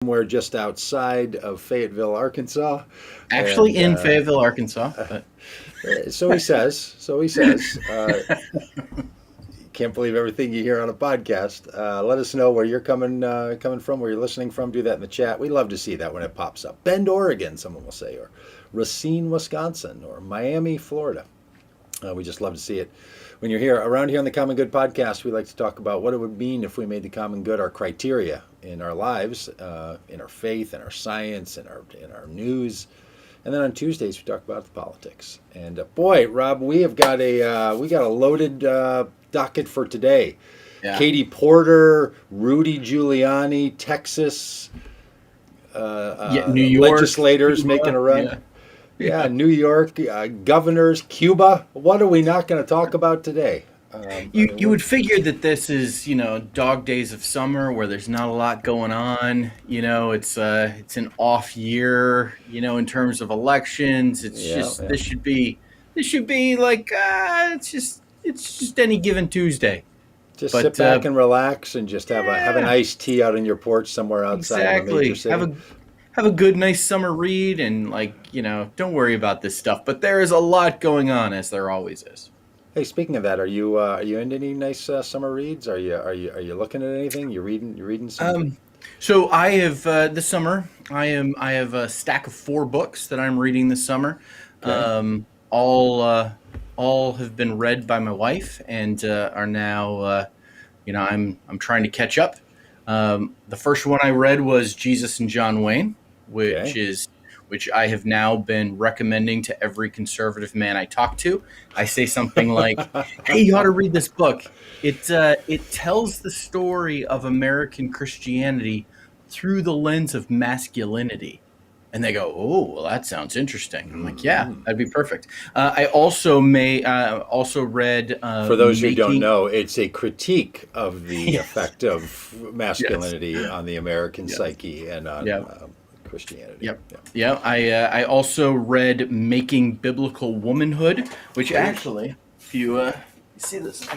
somewhere just outside of Fayetteville, Arkansas. Actually, And in Fayetteville, Arkansas. But so he says. So he says. Can't believe everything you hear on a podcast. Let us know where you're coming from, where you're listening from. Do that in the chat. We love to see that when it pops up. Bend, Oregon, someone will say, or Racine, Wisconsin, or Miami, Florida. We just love to see it. When you're here around here on the Common Good podcast, we like to talk about what it would mean if we made the common good our criteria in our lives, in our faith, in our science, in our news. And then on Tuesdays we talk about the politics. And boy, Rob, we got a loaded docket for today. yeah, Katie Porter, Rudy Giuliani, Texas yeah, New York, legislators Cuba, making a run. yeah, Yeah, yeah. New York, governors, Cuba. What are we not going to talk about today? You would figure that this is dog days of summer where there's not a lot going on. It's an off year. In terms of elections, it's Yeah, just yeah. this should be like it's just any given Tuesday. Just sit But back and relax and just have an yeah, iced tea out on your porch somewhere outside of a major exactly. Have city. a good nice summer read and don't worry about this stuff. But there is a lot going on, as there always is. Hey, speaking of that, are you into any nice summer reads? Are you looking at anything? You reading some good? So I have this summer. I have a stack of 4 books that I'm reading this summer. Okay. Um, all have been read by my wife and are now. I'm trying to catch up. The first one I read was Jesus and John Wayne, which Okay. is which I have now been recommending to every conservative man I talk to. I say something like, "Hey, you ought to read this book. It tells the story of American Christianity through the lens of masculinity." And they go, "Oh, well, that sounds interesting." I'm like, "Yeah, Mhm. that'd be perfect." I also read For those who don't Making. know, it's a critique of the Yes, effect of yes, masculinity on the American yes, psyche and on yeah. Christianity. Yep. Yeah. Yeah. I also read Making Biblical Womanhood, which Oh, actually, if you see this,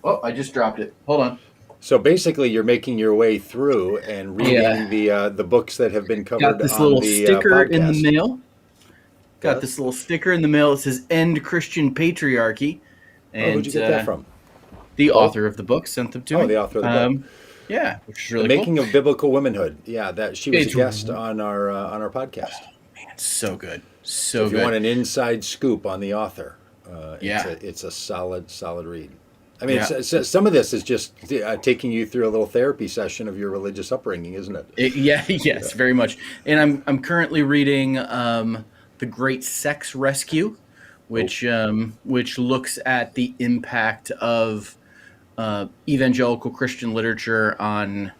oh, I just dropped it. Hold on. so basically, you're making your way through and reading Yeah. the books that have been Got covered this on little the sticker in the podcast. mail. Got Yes. this little sticker in the mail that says "End Christian Patriarchy," Oh, who'd you and get that from? the Oh, author of the book sent them to oh, me. the author of the book, Yeah, which is "The really cool. Making of Biblical Womanhood." Yeah, that she was a It's guest man, on our podcast. so good, So so if you want good. an inside scoop on the author, it's Yeah, a solid read. I mean, yeah. some of this is just taking you through a little therapy session of your religious upbringing, isn't it? Yeah, Yeah. yes, very much. And I'm currently reading The Great Sex Rescue, Oh, which looks at the impact of evangelical Christian literature on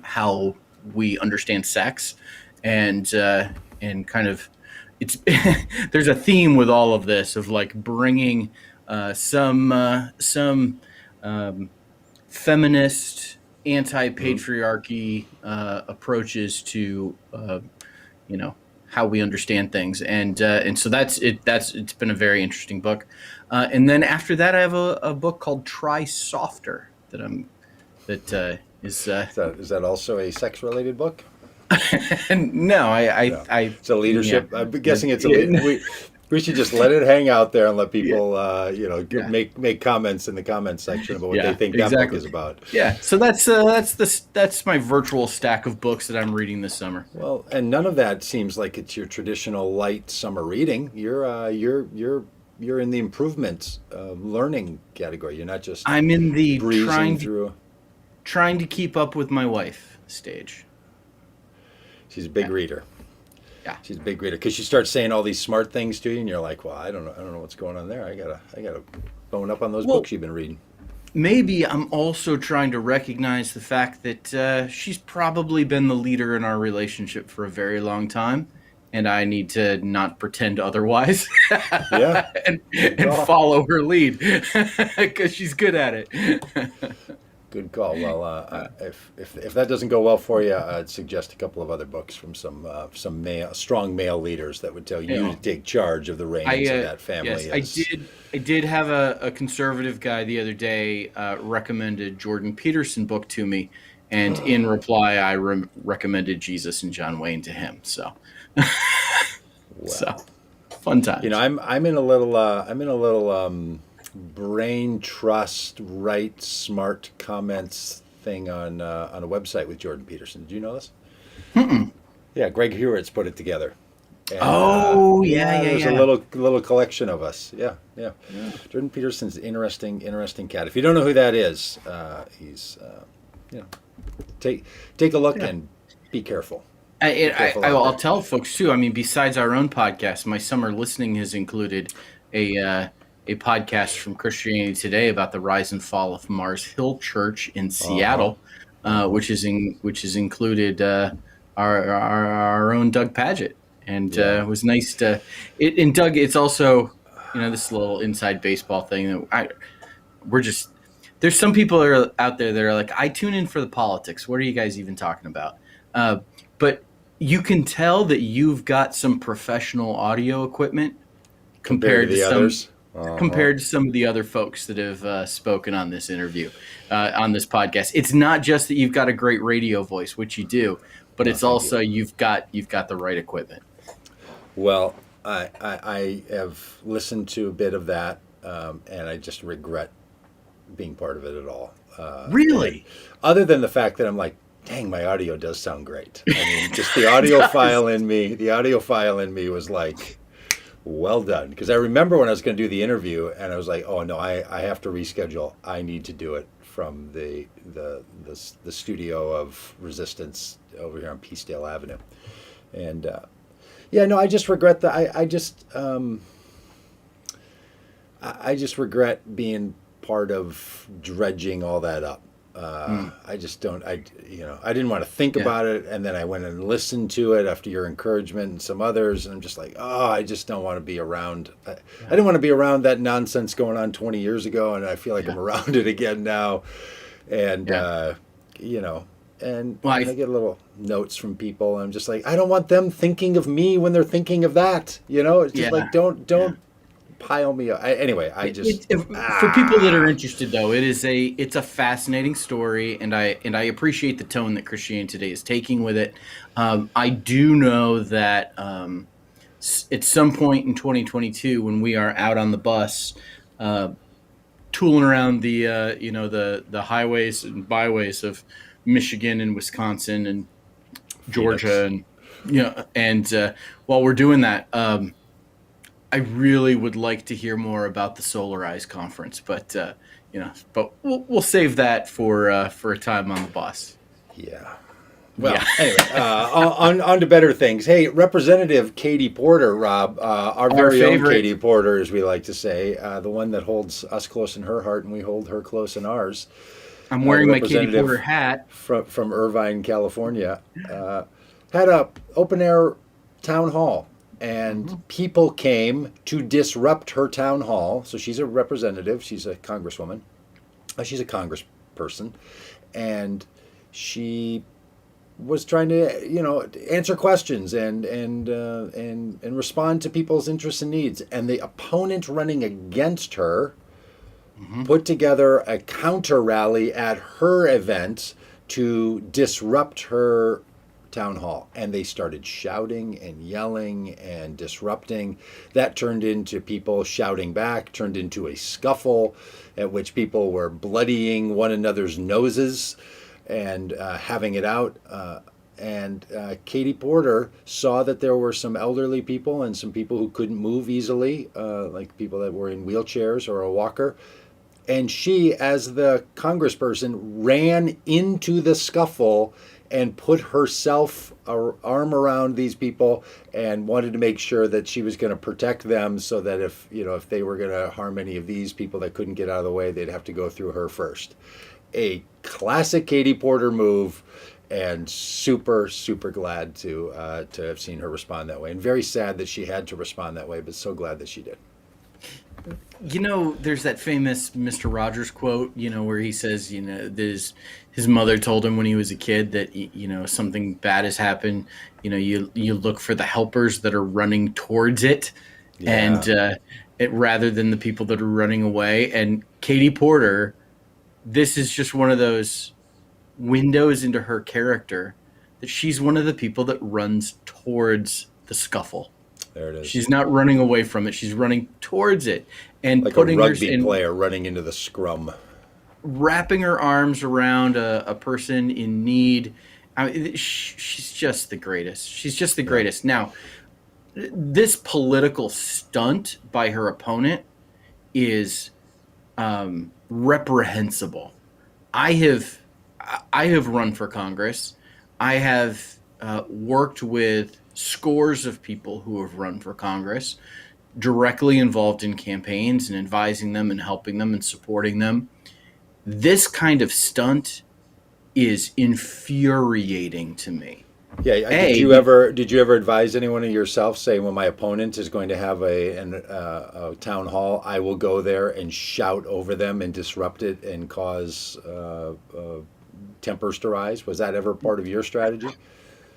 how we understand sex, and kind of it's there's a theme with all of this of like bringing some um, feminist mhm. anti-patriarchy approaches to how we understand things, and so it's been a very interesting book. And then after that, I have a book called Try Softer that is Is that also a sex related book? and no, No, it's a yeah, leadership. I'm yeah, guessing it's a yeah, we should just let it hang out there and let yeah, people yeah, make comments in the comments section about what they yeah, think that book exactly. is about. Yeah, so that's my virtual stack of books that I'm reading this summer. Well, and none of that seems like it's your traditional light summer reading. You're in the improvement learning category. You're not just I'm in the breezing through. trying to keep up with my wife stage. She's a big Yeah, reader. yeah. She's a big reader because she starts saying all these smart things to you, and you're like, well, I don't know what's going on there. I gotta bone up on those Well, books you've been reading. maybe I'm also trying to recognize the fact that she's probably been the leader in our relationship for a very long time, and I need to not pretend otherwise Yeah, good and call. follow her lead because she's good at it. Good call. Well, if that doesn't go well for you, I'd suggest a couple of other books from some strong male leaders that would tell you you to know, take charge of the I reins of that yes, family. I As did. I did have a conservative guy the other day recommended Jordan Peterson book to me, And in reply, I recommended Jesus and John Wayne to him. So, so Well, fun times. I'm in a little brain trust right smart comments thing on a website with Jordan Peterson. Did you know this? Mm-mm. Yeah, Greg Hewitt's put it together. And Oh, yeah, yeah, yeah, there's a yeah. little collection of us. Yeah, yeah. Yeah. Jordan Peterson's interesting cat. If you don't know who that is, he's you know take a look Yeah. and be careful. Be careful out I'll there. tell folks too. I mean, besides our own podcast, my summer listening has included a podcast from Christianity Today about the rise and fall of Mars Hill Church in Uh huh. Seattle, Uh huh. which is included our own Doug Paget, and Yeah. it was nice to. And Doug, it's also this little inside baseball thing that we're just. There's some people that are out there that are like, I tune in for the politics. What are you guys even talking about? But you can tell that you've got some professional audio equipment Compared to compared to the some others. Uh huh. compared to some of the other folks that have spoken on this interview, on this podcast. It's not just that you've got a great radio voice, which you do, but No, it's thank you. also you've got the right equipment. Well, I have listened to a bit of that, and I just regret being part of it at all. And Really, other than the fact that I'm like, dang, my audio does sound great. I mean, just the it audio does. file in me, the audio file in me was like, well done. Because I remember when I was going to do the interview, and I was like, oh no, I have to reschedule. I need to do it from the studio of Resistance over here on Peacedale Avenue, and yeah, no, I just regret that. I just regret being part of dredging all that up. Mm, I just don't. I didn't want to think yeah, about it, and then I went and listened to it after your encouragement and some others, and I'm just like, oh, I just don't want to be around. I yeah, didn't want to be around that nonsense going on 20 years ago, and I feel like yeah, I'm around it again now, and yeah. you know, Well, and I get little notes from people, and I'm just like, I don't want them thinking of me when they're thinking of that. It's just yeah, like, don't yeah. pile me up. Anyway, I just For people that are ah interested, though, it's a fascinating story, and I appreciate the tone that Christianity Today is taking with it. I do know that at some point in 2022, when we are out on the bus, uh, tooling around the highways and byways of Michigan and Wisconsin and Georgia, Phoenix. and while we're doing that. I really would like to hear more about the Solarize conference, but we'll save that for a time on the bus. Yeah. Yeah, Well, anyway, on to better things. Hey, Representative Katie Porter, Rob, our our very own favorite. Katie Porter, as we like to say, the one that holds us close in her heart and we hold her close in ours, I'm the wearing my Katie Porter representative hat. from Irvine, California, had a open air town hall, and Mhm. people came to disrupt her town hall. So she's a representative, she's a congresswoman, she's a congressperson, and she was trying to answer questions and respond to people's interests and needs, and the opponent running against her Mhm. put together a counter rally at her event to disrupt her town hall, and they started shouting and yelling and disrupting. That turned into people shouting back, turned into a scuffle at which people were bloodying one another's noses and having it out. And Katie Porter saw that there were some elderly people and some people who couldn't move easily, like people that were in wheelchairs or a walker. And she, as the congressperson, ran into the scuffle and put herself arm around these people and wanted to make sure that she was going to protect them, so that if they were going to harm any of these people that couldn't get out of the way, they'd have to go through her first. A classic Katie Porter move, and super super glad to have seen her respond that way, and very sad that she had to respond that way, but so glad that she did. There's that famous Mr. Rogers quote, where he says, his mother told him when he was a kid that, something bad has happened. You look for the helpers that are running towards it, Yeah. and rather than the people that are running away. And Katie Porter, this is just one of those windows into her character that she's one of the people that runs towards the scuffle. There it is. She's not running away from it. She's running towards it and Like a putting her rugby in, player running into the scrum. wrapping her arms around a person in need. I mean, she's just the greatest. She's just the greatest. Now, this political stunt by her opponent is reprehensible. I have run for Congress. I have worked with scores of people who have run for Congress, directly involved in campaigns and advising them and helping them and supporting them. This kind of stunt is infuriating to me. Yeah. Did you ever advise anyone of yourself, say, when my opponent is going to have a town hall, I will go there and shout over them and disrupt it and cause tempers to rise? Was that ever part of your strategy?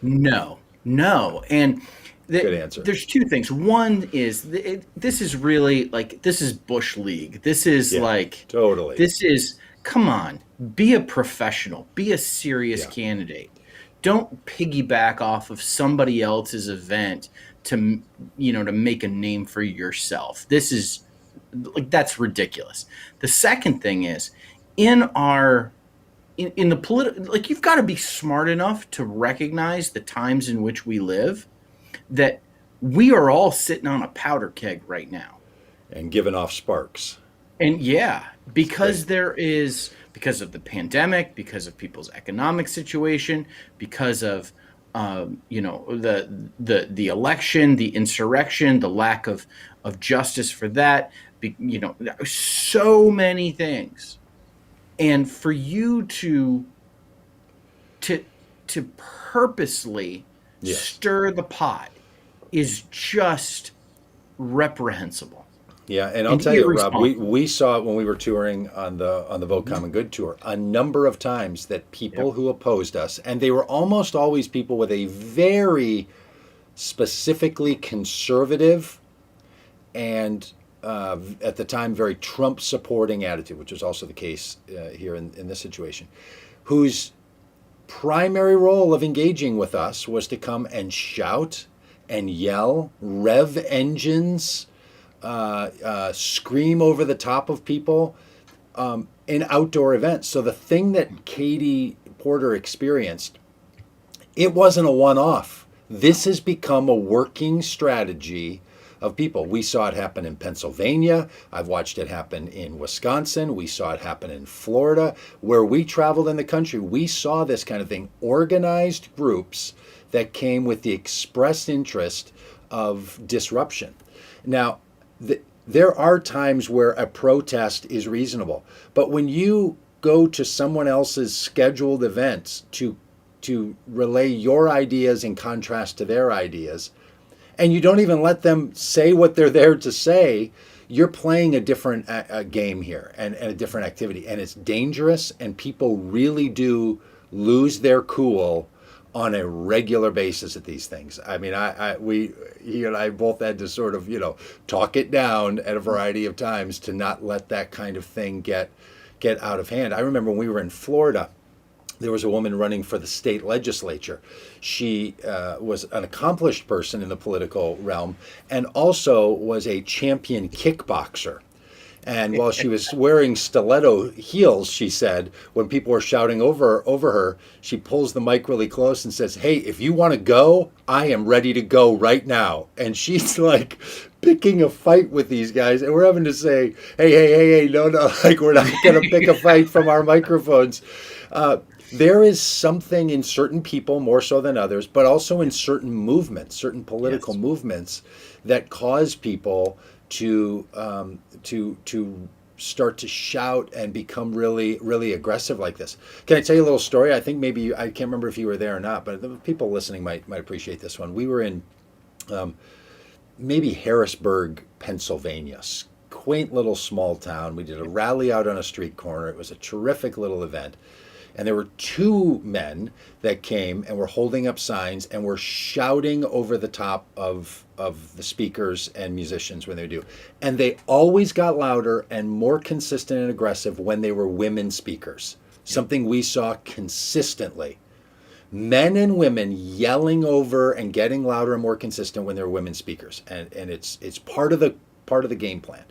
No, no. And Good answer. there's two things. One is this is really like, this is Bush League. This is like, Totally. this is, come on, be a professional, be a serious candidate. Don't piggyback off of somebody else's event to, to make a name for yourself. This is like, that's ridiculous. The second thing is, in the political, like, you've got to be smart enough to recognize the times in which we live, that we are all sitting on a powder keg right now. And giving off sparks. And because because of the pandemic, because of people's economic situation, because of the election, the insurrection, the lack of justice for that, so many things. And for you to purposely stir the pot is just reprehensible. Yeah, and I'll tell you, Rob, we saw it when we were touring on the Vote Common Good tour a number of times that people who opposed us, and they were almost always people with a very specifically conservative and at the time very Trump supporting attitude, which was also the case here in this situation, whose primary role of engaging with us was to come and shout and yell, rev engines, scream over the top of people in outdoor events. So the thing that Katie Porter experienced, it wasn't a one-off. This has become a working strategy of people. We saw it happen in Pennsylvania. I've watched it happen in Wisconsin. We saw it happen in Florida. Where we traveled in the country, we saw this kind of thing. Organized groups that came with the express interest of disruption. Now, there are times where a protest is reasonable, but when you go to someone else's scheduled events to relay your ideas in contrast to their ideas, and you don't even let them say what they're there to say, you're playing a different game here and a different activity, and it's dangerous, and people really do lose their cool on a regular basis at these things. I mean, he and I both had to sort of, talk it down at a variety of times to not let that kind of thing get out of hand. I remember when we were in Florida, there was a woman running for the state legislature. She was an accomplished person in the political realm and also was a champion kickboxer. And while she was wearing stiletto heels, she said, when people were shouting over her, she pulls the mic really close and says, "Hey, if you want to go, I am ready to go right now." And she's like picking a fight with these guys. And we're having to say, hey, no, like, we're not going to pick a fight from our microphones. There is something in certain people, more so than others, but also in certain movements, certain political movements, that cause people to start to shout and become really, really aggressive like this. Can I tell you a little story? I think maybe I can't remember if you were there or not, but the people listening might appreciate this one. We were in maybe Harrisburg, Pennsylvania, quaint little small town. We did a rally out on a street corner. It was a terrific little event. And there were two men that came and were holding up signs and were shouting over the top of the speakers and musicians when they do. And they always got louder and more consistent and aggressive when they were women speakers. something we saw consistently. Men and women yelling over and getting louder and more consistent when there were women speakers, and it's part of the game plan.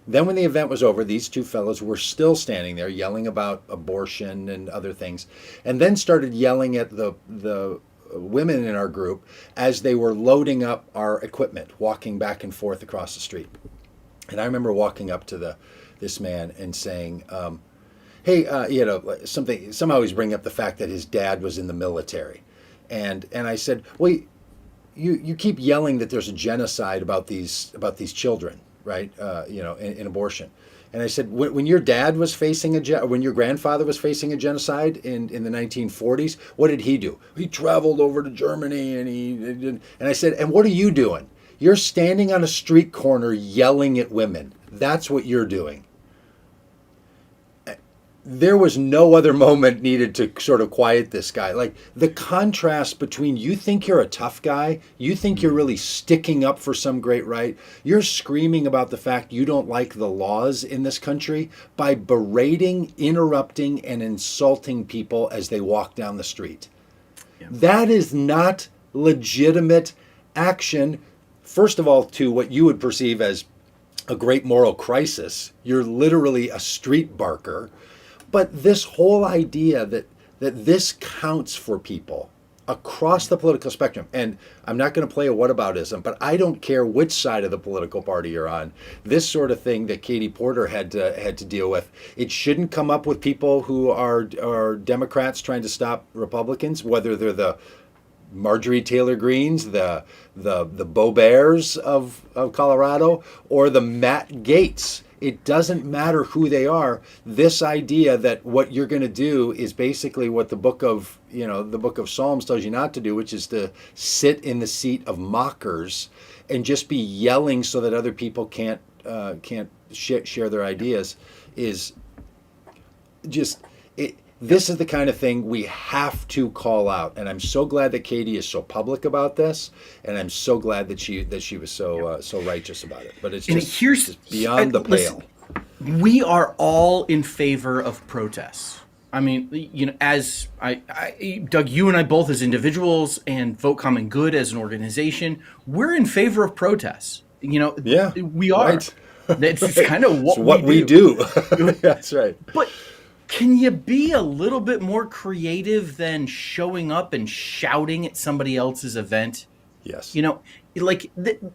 Then when the event was over, these two fellows were still standing there yelling about abortion and other things, and then started yelling at the women in our group as they were loading up our equipment, walking back and forth across the street. And I remember walking up to this man and saying, hey, somehow he's bringing up the fact that his dad was in the military. And I said, well, you keep yelling that there's a genocide about these children, right? In abortion. And I said, when your dad was facing when your grandfather was facing a genocide in the 1940s, what did he do? He traveled over to Germany and I said, and what are you doing? You're standing on a street corner yelling at women. That's what you're doing. There was no other moment needed to sort of quiet this guy. Like the contrast between you think you're a tough guy, you think you're really sticking up for some great right, you're screaming about the fact you don't like the laws in this country by berating, interrupting, and insulting people as they walk down the street. Yeah. That is not legitimate action. First of all, to what you would perceive as a great moral crisis. You're literally a street barker. But this whole idea that this counts for people across the political spectrum, and I'm not going to play a whataboutism, but I don't care which side of the political party you're on. This sort of thing that Katie Porter had to deal with, it shouldn't come up with people who are Democrats trying to stop Republicans, whether they're the Marjorie Taylor Greens, the Bo Bears of Colorado, or the Matt Gaetz. It doesn't matter who they are. This idea that what you're going to do is basically what the book of Psalms tells you not to do, which is to sit in the seat of mockers and just be yelling so that other people can't share their ideas, is just it. This is the kind of thing we have to call out, and I'm so glad that Katie is so public about this, and I'm so glad that she was so righteous about it. But it's just beyond the pale. Listen, we are all in favor of protests. I mean, as Doug, you and I both as individuals, and Vote Common Good as an organization, we're in favor of protests. Yeah, we are. Right. It's kind of what we do. That's right. But can you be a little bit more creative than showing up and shouting at somebody else's event? Yes.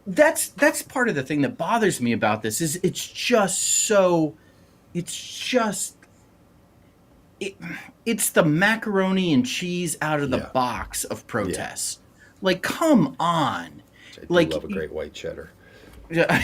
That's part of the thing that bothers me about this is it's the macaroni and cheese out of the box of protests. Yeah. Come on. I do love a great white cheddar. Yeah,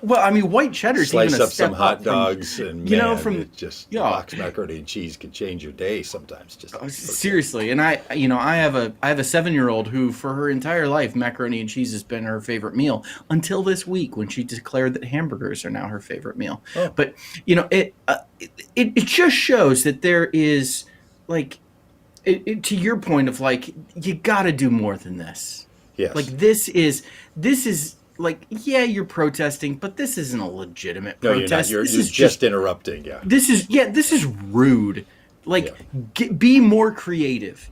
well, I mean, white cheddar's slice even a up step some hot up dogs, from, and just box macaroni and cheese can change your day sometimes. Seriously, and I have a 7-year-old who, for her entire life, macaroni and cheese has been her favorite meal until this week when she declared that hamburgers are now her favorite meal. Oh. But it just shows that there is to your point of you got to do more than this. Yes. This is. You're protesting, but this isn't a legitimate protest. You're not. You're just interrupting. Yeah. This is rude. Be more creative.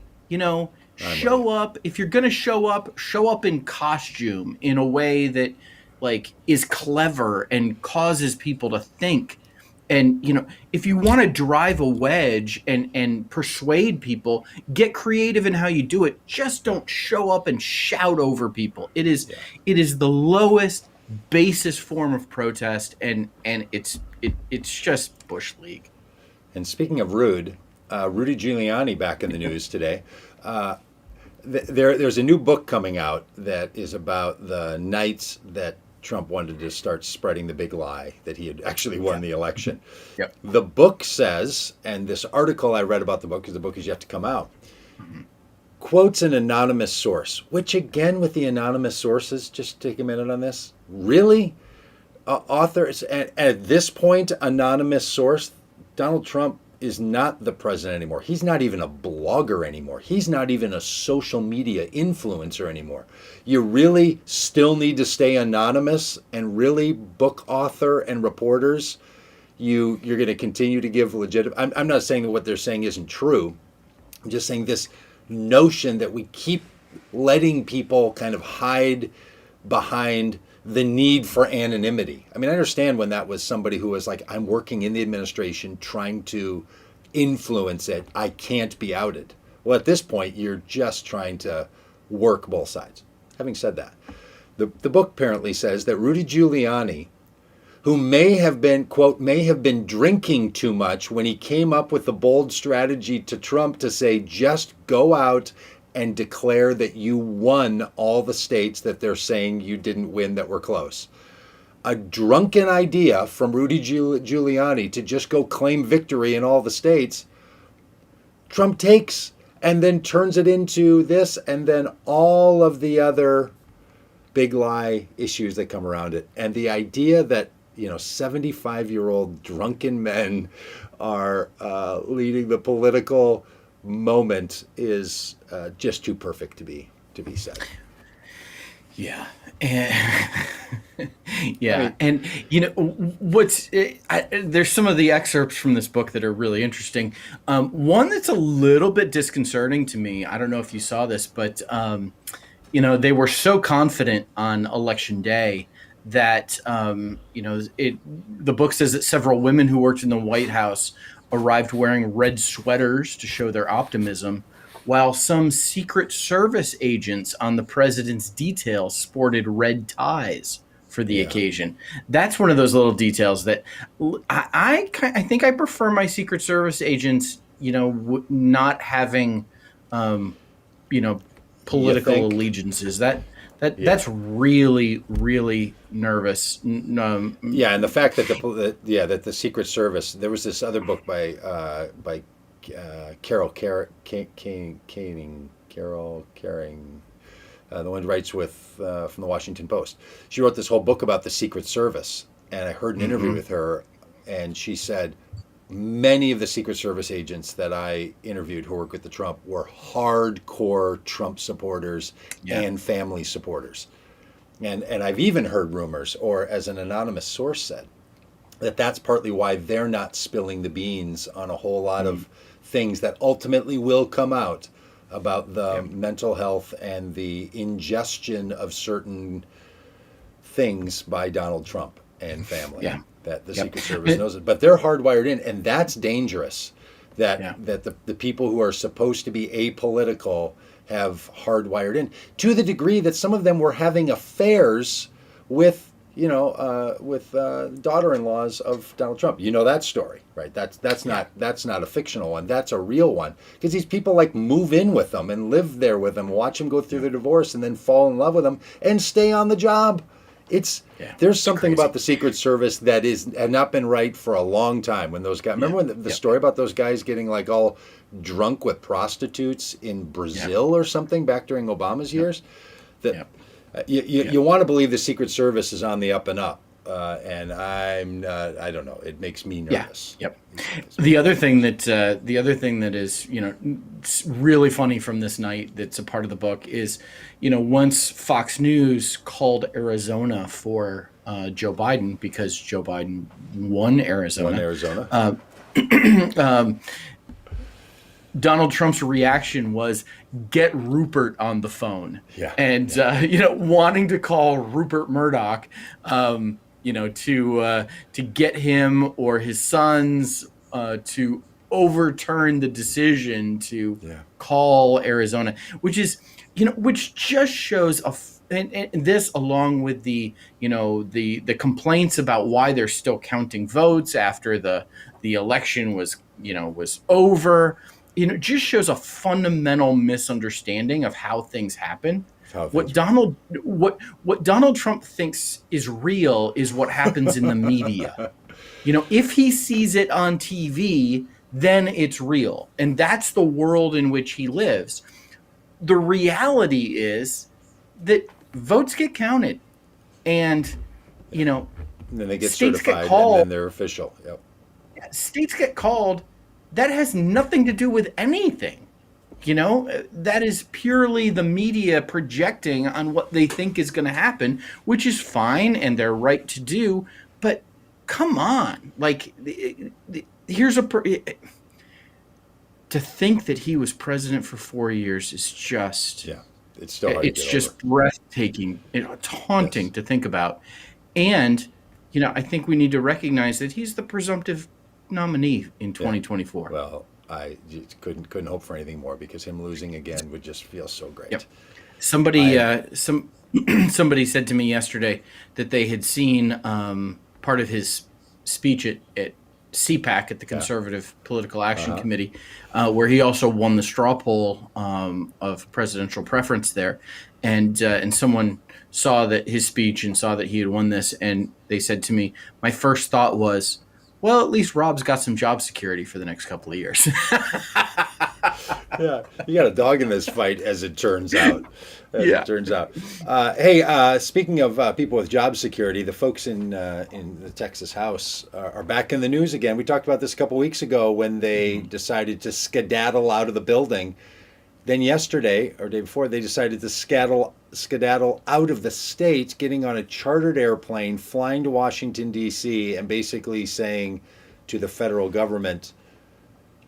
Show up. If you're going to show up in costume in a way that is clever and causes people to think. And, if you want to drive a wedge and persuade people, get creative in how you do it. Just don't show up and shout over people. It is the lowest, basest form of protest, and it's just Bush League. And speaking of rude, Rudy Giuliani back in the news today. There's a new book coming out that is about the nights that Trump wanted to start spreading the big lie that he had actually won the election. Yep. The book says, and this article I read about the book, because the book is yet to come out, quotes an anonymous source, which again, with the anonymous sources, just take a minute on this. Really? Authors, at this point, anonymous source, Donald Trump is not the president anymore. He's not even a blogger anymore. He's not even a social media influencer anymore. You really still need to stay anonymous, and really book author and reporters, you're going to continue to give legitimate. I'm not saying that what they're saying isn't true. I'm just saying this notion that we keep letting people kind of hide behind the need for anonymity. I mean, I understand when that was somebody who was like, I'm working in the administration trying to influence it. I can't be outed. Well, at this point, you're just trying to work both sides. Having said that, the book apparently says that Rudy Giuliani, who may have been, quote, may have been drinking too much when he came up with the bold strategy to Trump to say, just go out and declare that you won all the states that they're saying you didn't win that were close. A drunken idea from Rudy Giuliani to just go claim victory in all the states, Trump takes and then turns it into this, and then all of the other big lie issues that come around it. And the idea that 75-year-old drunken men are leading the political moment is just too perfect to be said. Yeah. Yeah. And there's some of the excerpts from this book that are really interesting. One that's a little bit disconcerting to me. I don't know if you saw this, but they were so confident on election day that the book says that several women who worked in the White House arrived wearing red sweaters to show their optimism, while some Secret Service agents on the president's detail sported red ties for the occasion. That's one of those little details that I think I prefer my Secret Service agents, not having, political allegiances. That's really, really nervous. And the fact that the Secret Service. There was this other book by Carol Caring, the one who writes from the Washington Post. She wrote this whole book about the Secret Service, and I heard an interview with her, and she said many of the Secret Service agents that I interviewed who worked with the Trump were hardcore Trump supporters and family supporters. And I've even heard rumors, or as an anonymous source said, that's partly why they're not spilling the beans on a whole lot of things that ultimately will come out about the mental health and the ingestion of certain things by Donald Trump and family. That the Secret Service knows it, but they're hardwired in, and that's dangerous. That the people who are supposed to be apolitical have hardwired in, to the degree that some of them were having affairs with daughter-in-laws of Donald Trump. You know that story, right? That's not a fictional one. That's a real one, because these people move in with them and live there with them, watch them go through the divorce, and then fall in love with them and stay on the job. There's something crazy about the Secret Service that had not been right for a long time. When those guys, remember when the story about those guys getting all drunk with prostitutes in Brazil or something back during Obama's years? You want to believe the Secret Service is on the up and up, and I don't know. It makes me nervous. The other thing that is really funny from this night that's a part of the book is, once Fox News called Arizona for Joe Biden, because Joe Biden won Arizona. Donald Trump's reaction was get Rupert on the phone, wanting to call Rupert Murdoch, to get him or his sons to overturn the decision to call Arizona, which just shows and this, along with the complaints about why they're still counting votes after the election was over. Just shows a fundamental misunderstanding of how things happen. What Donald Trump thinks is real is what happens in the media. If he sees it on TV, then it's real. And that's the world in which he lives. The reality is that votes get counted, and and then they get states certified, get called, and then they're official. States get called. That has nothing to do with anything. That is purely the media projecting on what they think is going to happen, which is fine and they're right to do. But come on. Like, here's to think that he was president for 4 years is just, Yeah, it's still hard to it's get over. just breathtaking. It's haunting Yes. to think about. And, I think we need to recognize that he's the presumptive nominee in Yeah. 2024. Well, I just couldn't hope for anything more because him losing again would just feel so Yep. great. Somebody, I somebody said to me yesterday that they had seen part of his speech at CPAC at the Yeah. Conservative Political Action Uh-huh. Committee, where he also won the straw poll of presidential preference there, and someone saw that his speech and saw that he had won this, and they said to me, my first thought was, well, at least Robb's got some job security for the next couple of years. Yeah, you got a dog in this fight, as it turns out. As Yeah. it turns out. Hey, speaking of people with job security, the folks in the Texas House are back in the news again. We talked about this a couple weeks ago when they decided to skedaddle out of the building. Then yesterday or day before, they decided to skedaddle out of the state, getting on a chartered airplane, flying to Washington D.C., and basically saying to the federal government,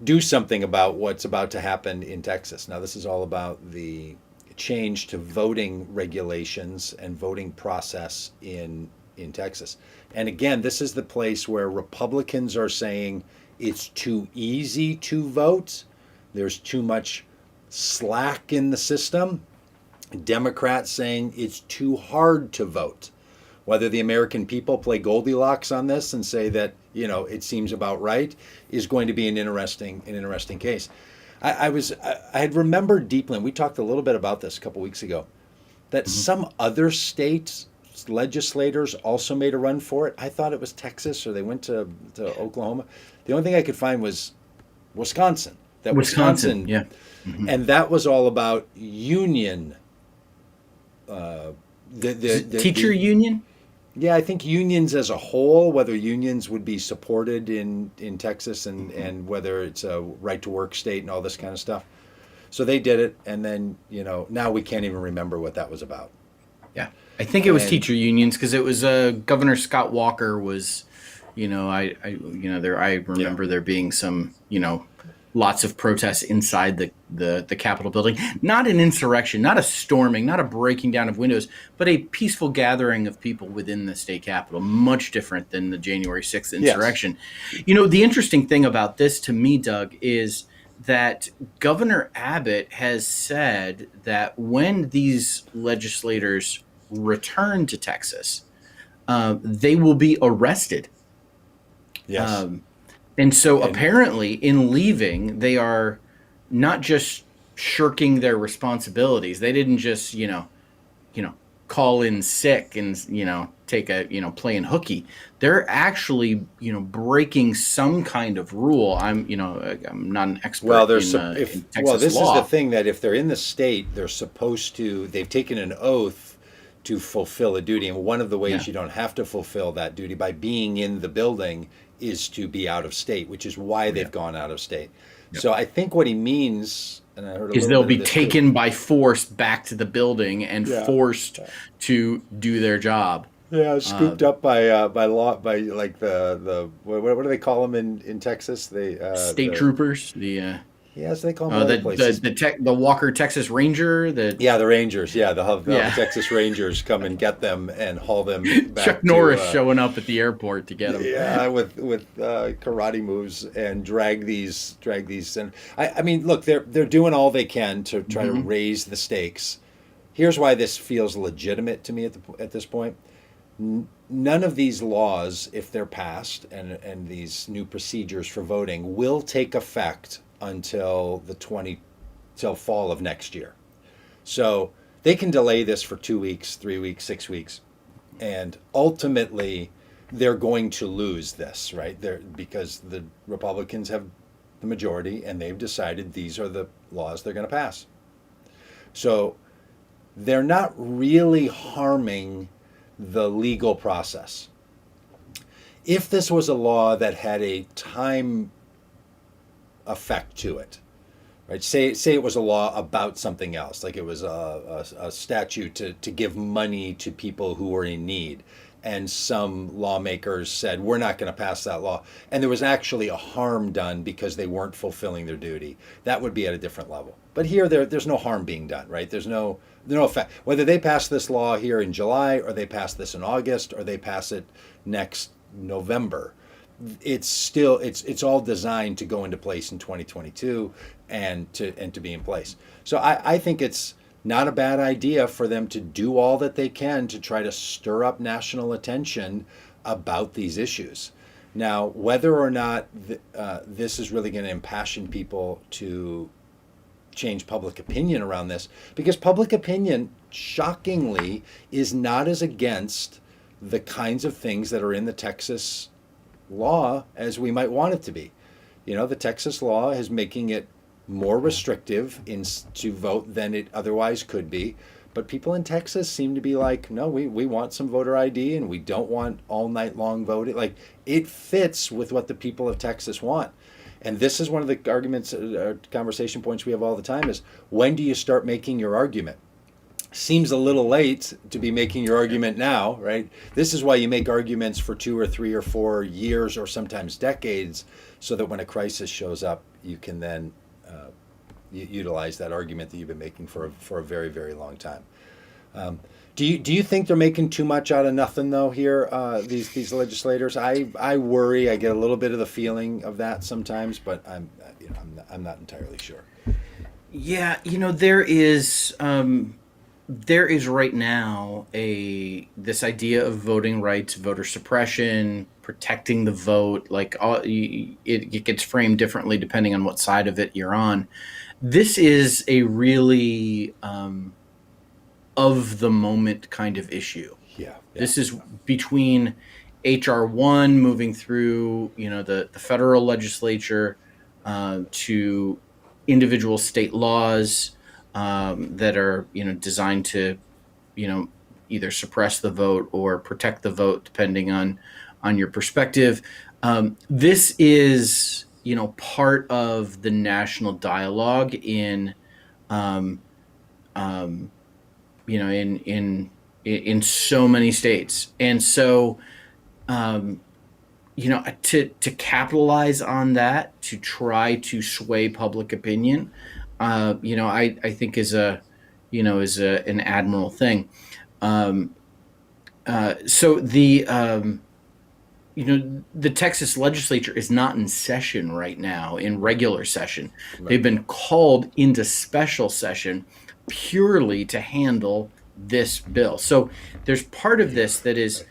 do something about what's about to happen in Texas. Now, this is all about the change to voting regulations and voting process in Texas. And again, this is the place where Republicans are saying it's too easy to vote. There's too much slack in the system. Democrats saying it's too hard to vote. Whether the American people play Goldilocks on this and say that it seems about right is going to be an interesting case. I had remembered deeply, and we talked a little bit about this a couple weeks ago, that Mhm. some other states legislators also made a run for it. I thought it was Texas or they went to Oklahoma. The only thing I could find was Wisconsin. That Wisconsin, Wisconsin, yeah. Mhm. and that was all about union. Teacher The union? Yeah, I think unions as a whole, whether unions would be supported in Texas and whether it's a right to work state and all this kind of stuff. So they did it, and then now we can't even remember what that was about. Yeah, I think it was And teacher unions because it was Governor Scott Walker was, I yeah, remember there being some, lots of protests inside the Capitol building. Not an insurrection, not a storming, not a breaking down of windows, but a peaceful gathering of people within the state capitol. Much different than the January 6th yes, insurrection. The interesting thing about this to me, Doug, is that Governor Abbott has said that when these legislators return to Texas, they will be arrested. yes, Um, and so and apparently, in leaving, they are not just shirking their responsibilities. They didn't just, call in sick and, take a, playing hooky. They're actually, breaking some kind of rule. I'm not an well, expert there's in if well, Texas this is the law. thing that if they're in the state, they're supposed to. They've taken an oath to fulfill a duty, and one of the Yeah. ways you don't have to fulfill that duty by being in the building is to be out of state, which is why Yeah. they've gone out of state. Yeah. So I think what he means, and I heard a Is little they'll bit of be this too. taken by force back to the building and Yeah. forced to do their job. Yeah, Uh, scooped up by law by like the what do they call them in Texas? They State the troopers, yes, they call them other places. the Walker Texas Ranger, Yeah, the Rangers. Yeah, the yeah, Texas Rangers come and get them and haul them Chuck back to Norris showing up at the airport to get them. yeah with karate moves and drag these and I mean look, they're doing all they can to try to Hmm. raise the stakes. Here's why this feels legitimate to me at this point. None of these laws, if they're passed, and these new procedures for voting will take effect until till fall of next year. So they can delay this for 2 weeks, 3 weeks, 6 weeks, and ultimately they're going to lose this, right? Because the Republicans have the majority and they've decided these are the laws they're going to pass. So they're not really harming the legal process. If this was a law that had a time effect to it, right? Say it was a law about something else, like it was a statute to give money to people who were in need, and some lawmakers said, we're not going to pass that law. And there was actually a harm done because they weren't fulfilling their duty. That would be at a different level. But here, there's no harm being done, right? There's no effect. Whether they pass this law here in July, or they pass this in August, or they pass it next November, it's all designed to go into place in 2022 and to be in place. So I think it's not a bad idea for them to do all that they can to try to stir up national attention about these issues. Now, whether or not this is really going to impassion people to change public opinion around this, because public opinion, shockingly, is not as against the kinds of things that are in the Texas law as we might want it to be. The Texas law is making it more restrictive to vote than it otherwise could be. But people in Texas seem to be like, no, we want some voter ID, and we don't want all night long voting. Like, it fits with what the people of Texas want. And this is one of the arguments, conversation points we have all the time is, when do you start making your argument? Seems a little late to be making your argument now, right? This is why you make arguments for 2 or 3 or 4 years or sometimes decades, so that when a crisis shows up, you can then utilize that argument that you've been making for a very, very long time. Do you think they're making too much out of nothing though here? These legislators, I worry. I get a little bit of the feeling of that sometimes, but I'm not entirely sure. Yeah, there is right now this idea of voting rights, voter suppression, protecting the vote. Like it gets framed differently depending on what side of it you're on. This is a really of the moment kind of issue. Yeah. This is between HR 1 moving through, the federal legislature to individual state laws that are, designed to, either suppress the vote or protect the vote, depending on your perspective. This is, part of the national dialogue in so many states. And so, to capitalize on that, to try to sway public opinion, I think is an admirable thing. So the Texas legislature is not in session right now, in regular session. Right. They've been called into special session purely to handle this bill. So there's part of this that is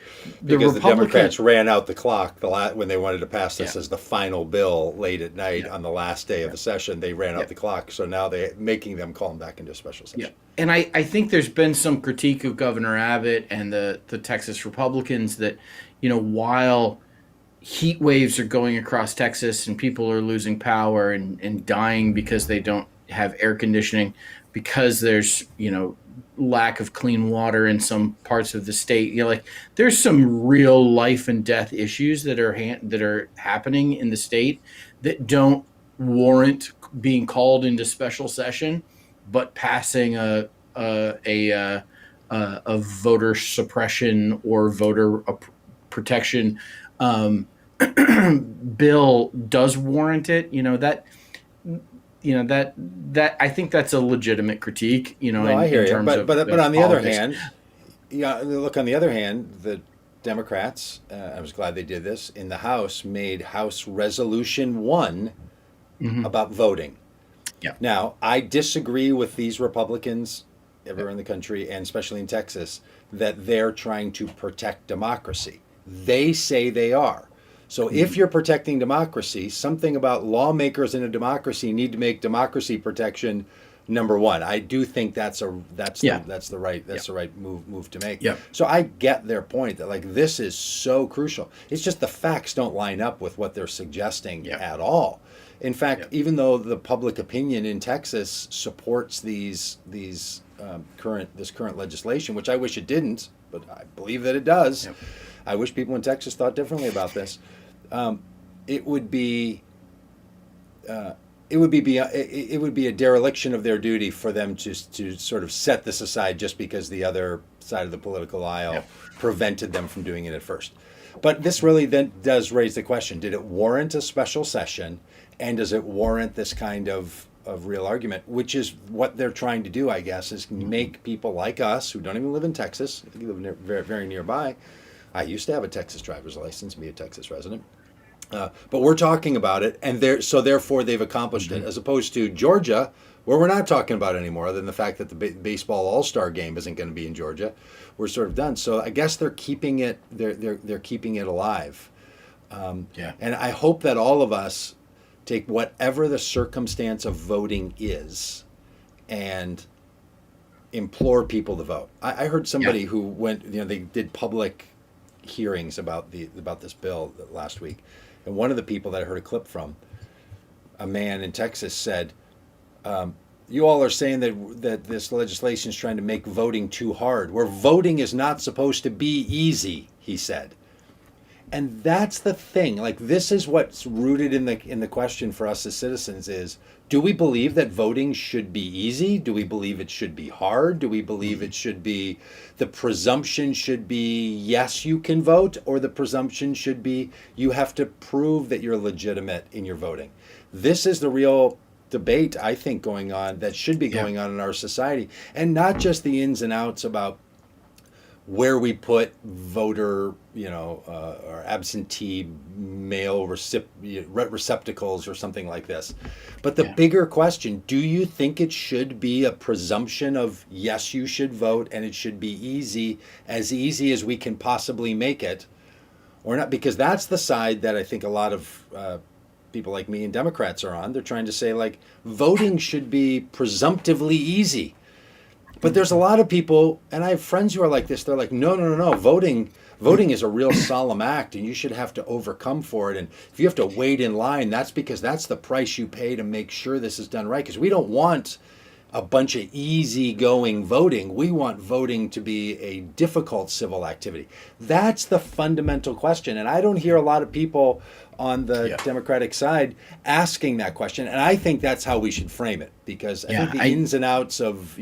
because the Democrats ran out the clock when they wanted to pass this as the final bill late at night on the last day of the session. They ran out the clock, so now they're making them call them back into a special session. And I think there's been some critique of Governor Abbott and the Texas Republicans that, while heat waves are going across Texas and people are losing power and dying because they don't have air conditioning, because there's, lack of clean water in some parts of the state, there's some real life and death issues that are happening in the state that don't warrant being called into special session, but passing a voter suppression or voter protection bill does warrant it. That I think that's a legitimate critique. I hear you. But on the other hand, look, on the other hand, the Democrats, I was glad they did this, in the House made House Resolution 1 about voting. Yeah. Now, I disagree with these Republicans everywhere in the country, and especially in Texas, that they're trying to protect democracy. They say they are. So if you're protecting democracy, something about lawmakers in a democracy need to make democracy protection number one. I do think that's the right move to make. Yeah. So I get their point that this is so crucial. It's just the facts don't line up with what they're suggesting at all. In fact, even though the public opinion in Texas supports this current legislation, which I wish it didn't, but I believe that it does. Yep. I wish people in Texas thought differently about this. It would be it would be a dereliction of their duty for them to sort of set this aside just because the other side of the political aisle Yep. prevented them from doing it at first. But this really then does raise the question: did it warrant a special session, and does it warrant this kind of real argument? Which is what they're trying to do, I guess, is make people like us who don't even live in Texas, we live very, very nearby. I used to have a Texas driver's license and be a Texas resident. But we're talking about it, and so therefore they've accomplished it, as opposed to Georgia, where we're not talking about it anymore, other than the fact that the baseball All-Star game isn't going to be in Georgia. We're sort of done. So I guess they're keeping it. They're keeping it alive. Yeah. And I hope that all of us take whatever the circumstance of voting is, and implore people to vote. I heard somebody who went. They did public hearings about this bill last week. And one of the people that I heard a clip from, a man in Texas, said, "You all are saying that this legislation is trying to make voting too hard. Where voting is not supposed to be easy," he said. And that's the thing. Like, this is what's rooted in the question for us as citizens is: do we believe that voting should be easy? Do we believe it should be hard? Do we believe it should be, the presumption should be yes, you can vote, or the presumption should be you have to prove that you're legitimate in your voting? This is the real debate, I think, going on, that should be going on in our society, and not just the ins and outs about where we put voter, or absentee mail receptacles or something like this. But the bigger question: do you think it should be a presumption of yes, you should vote, and it should be easy as we can possibly make it, or not? Because that's the side that I think a lot of people like me and Democrats are on. They're trying to say, like, voting should be presumptively easy. But there's a lot of people, and I have friends who are like this. They're like, no, no, no, no. Voting is a real solemn act, and you should have to overcome for it. And if you have to wait in line, that's because that's the price you pay to make sure this is done right. Because we don't want a bunch of easygoing voting. We want voting to be a difficult civil activity. That's the fundamental question. And I don't hear a lot of people on the Democratic side asking that question. And I think that's how we should frame it, because I think the ins and outs of,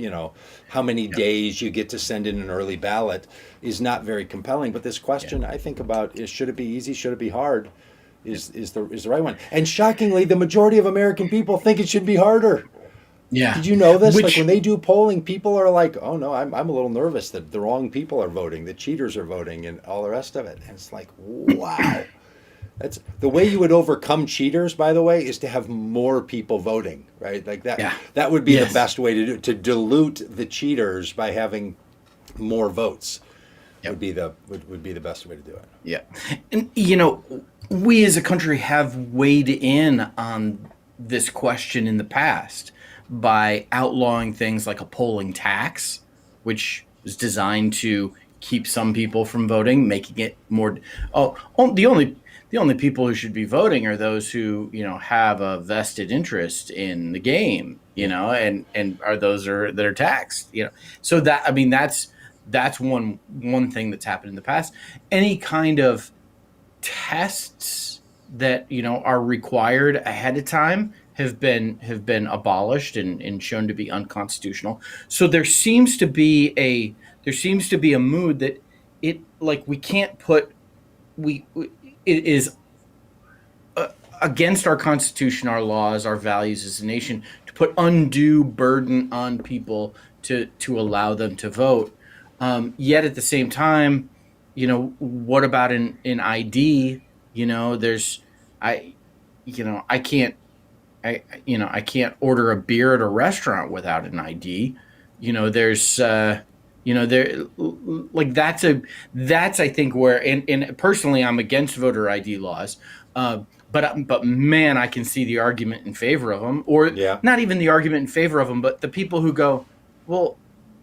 how many days you get to send in an early ballot is not very compelling. But this question, I think, about is, should it be easy, should it be hard, is the right one. And shockingly, the majority of American people think it should be harder. Yeah. Did you know this? Like, when they do polling, people are like, "Oh no, I'm a little nervous that the wrong people are voting, the cheaters are voting, and all the rest of it." And it's like, wow. That's the way you would overcome cheaters, by the way, is to have more people voting, right? Like that. Yeah. That would be the best way to do it, to dilute the cheaters by having more votes. Would be the best way to do it. Yeah. And we as a country have weighed in on this question in the past by outlawing things like a polling tax, which was designed to keep some people from voting, making it more. The only people who should be voting are those who have a vested interest in the game, and are those that are taxed, So that's one thing that's happened in the past. Any kind of tests that are required ahead of time have been abolished and shown to be unconstitutional. So there seems to be a mood that we can't put it is against our Constitution, our laws, our values as a nation to put undue burden on people to allow them to vote. Yet at the same time, what about an ID? I can't order a beer at a restaurant without an ID. That's I think where, and personally, I'm against voter ID laws. But man, I can see the argument in favor of them, or not even the argument in favor of them, but the people who go, well,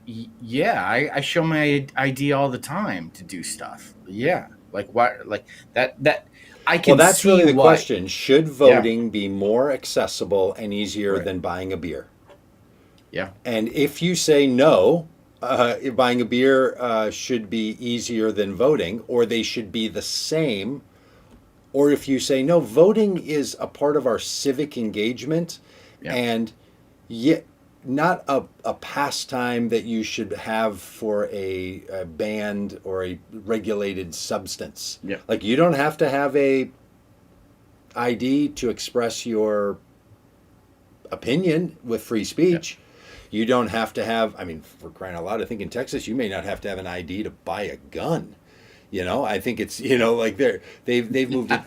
I show my ID all the time to do stuff. Yeah. Like what? Like that I can. Well, that's really the question. Should voting be more accessible and easier than buying a beer? Yeah. And if you say no, buying a beer should be easier than voting, or they should be the same, Or if you say, no, voting is a part of our civic engagement, Yeah. and yet not a pastime that you should have for a banned or a regulated substance. Yeah. Like, you don't have to have a ID to express your opinion with free Yeah. speech. You don't have to have, I mean, for crying out loud, I think in Texas you may not have to have an ID to buy a gun. I think it's, like they've moved it.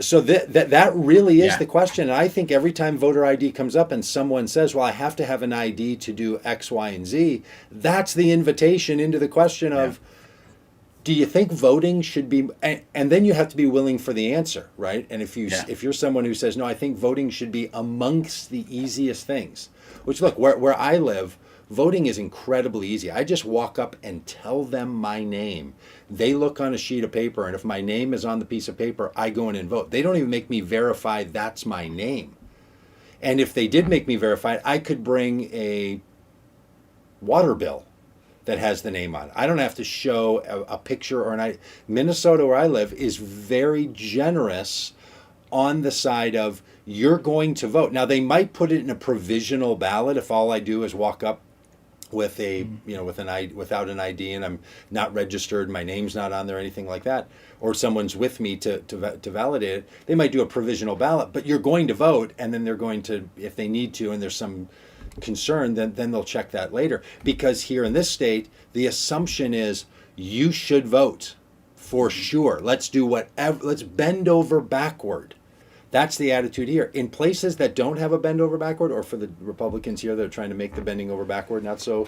So that really is Yeah. the question. And I think every time voter ID comes up and someone says, well, I have to have an ID to do X, Y, and Z, that's the invitation into the question Yeah. of, do you think voting should be, and then you have to be willing for the answer, right? And Yeah. if you're someone who says, no, I think voting should be amongst the easiest things, which, look, where I live, voting is incredibly easy. I just walk up and tell them my name. They look on a sheet of paper, and if my name is on the piece of paper, I go in and vote. They don't even make me verify that's my name. And if they did make me verify it, I could bring a water bill that has the name on it. I don't have to show a picture or Minnesota, where I live, is very generous on the side of, you're going to vote. Now, they might put it in a provisional ballot if all I do is walk up with without an ID, and I'm not registered, my name's not on there, anything like that, or someone's with me to validate it. They might do a provisional ballot, but you're going to vote, and then they're going to, if they need to, and there's some concern, then they'll check that later. Because here in this state, the assumption is you should vote for sure. Let's do whatever. Let's bend over backward. That's the attitude here. In places that don't have a bend over backward, or for the Republicans here, they're trying to make the bending over backward not so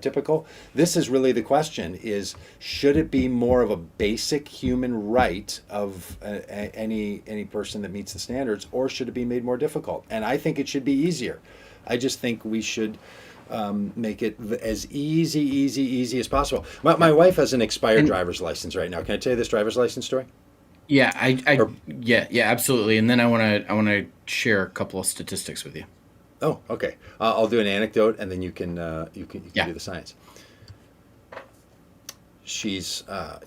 typical. This is really the question: is should it be more of a basic human right of any person that meets the standards, or should it be made more difficult? And I think it should be easier. I just think we should make it as easy as possible. My wife has an expired driver's license right now. Can I tell you this driver's license story? Yeah, yeah, absolutely. And then I want to share a couple of statistics with you. Oh, okay. I'll do an anecdote, and then you can Yeah. do the science. She's a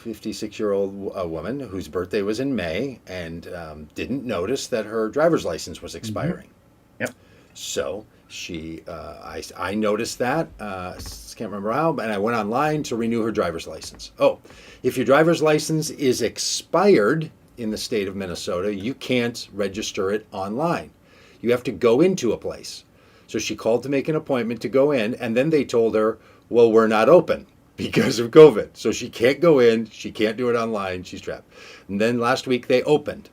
56-year-old woman whose birthday was in May, and didn't notice that her driver's license was expiring. Yep. So I noticed that, can't remember how, and I went online to renew her driver's license. Oh, if your driver's license is expired in the state of Minnesota, you can't register it online. You have to go into a place. So she called to make an appointment to go in, and then they told her, well, we're not open because of COVID. So she can't go in, she can't do it online, she's trapped. And then last week they opened.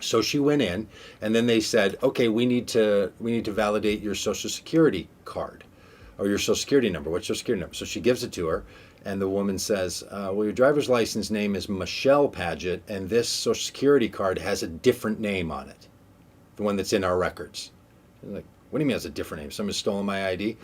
So she went in, and then they said, okay, we need to validate your Social Security card, or your Social Security number. What's your Social Security number? So she gives it to her, and the woman says, well, your driver's license name is Michelle Paget, and this Social Security card has a different name on it, the one that's in our records. I'm like, what do you mean it has a different name? Someone's stolen my ID?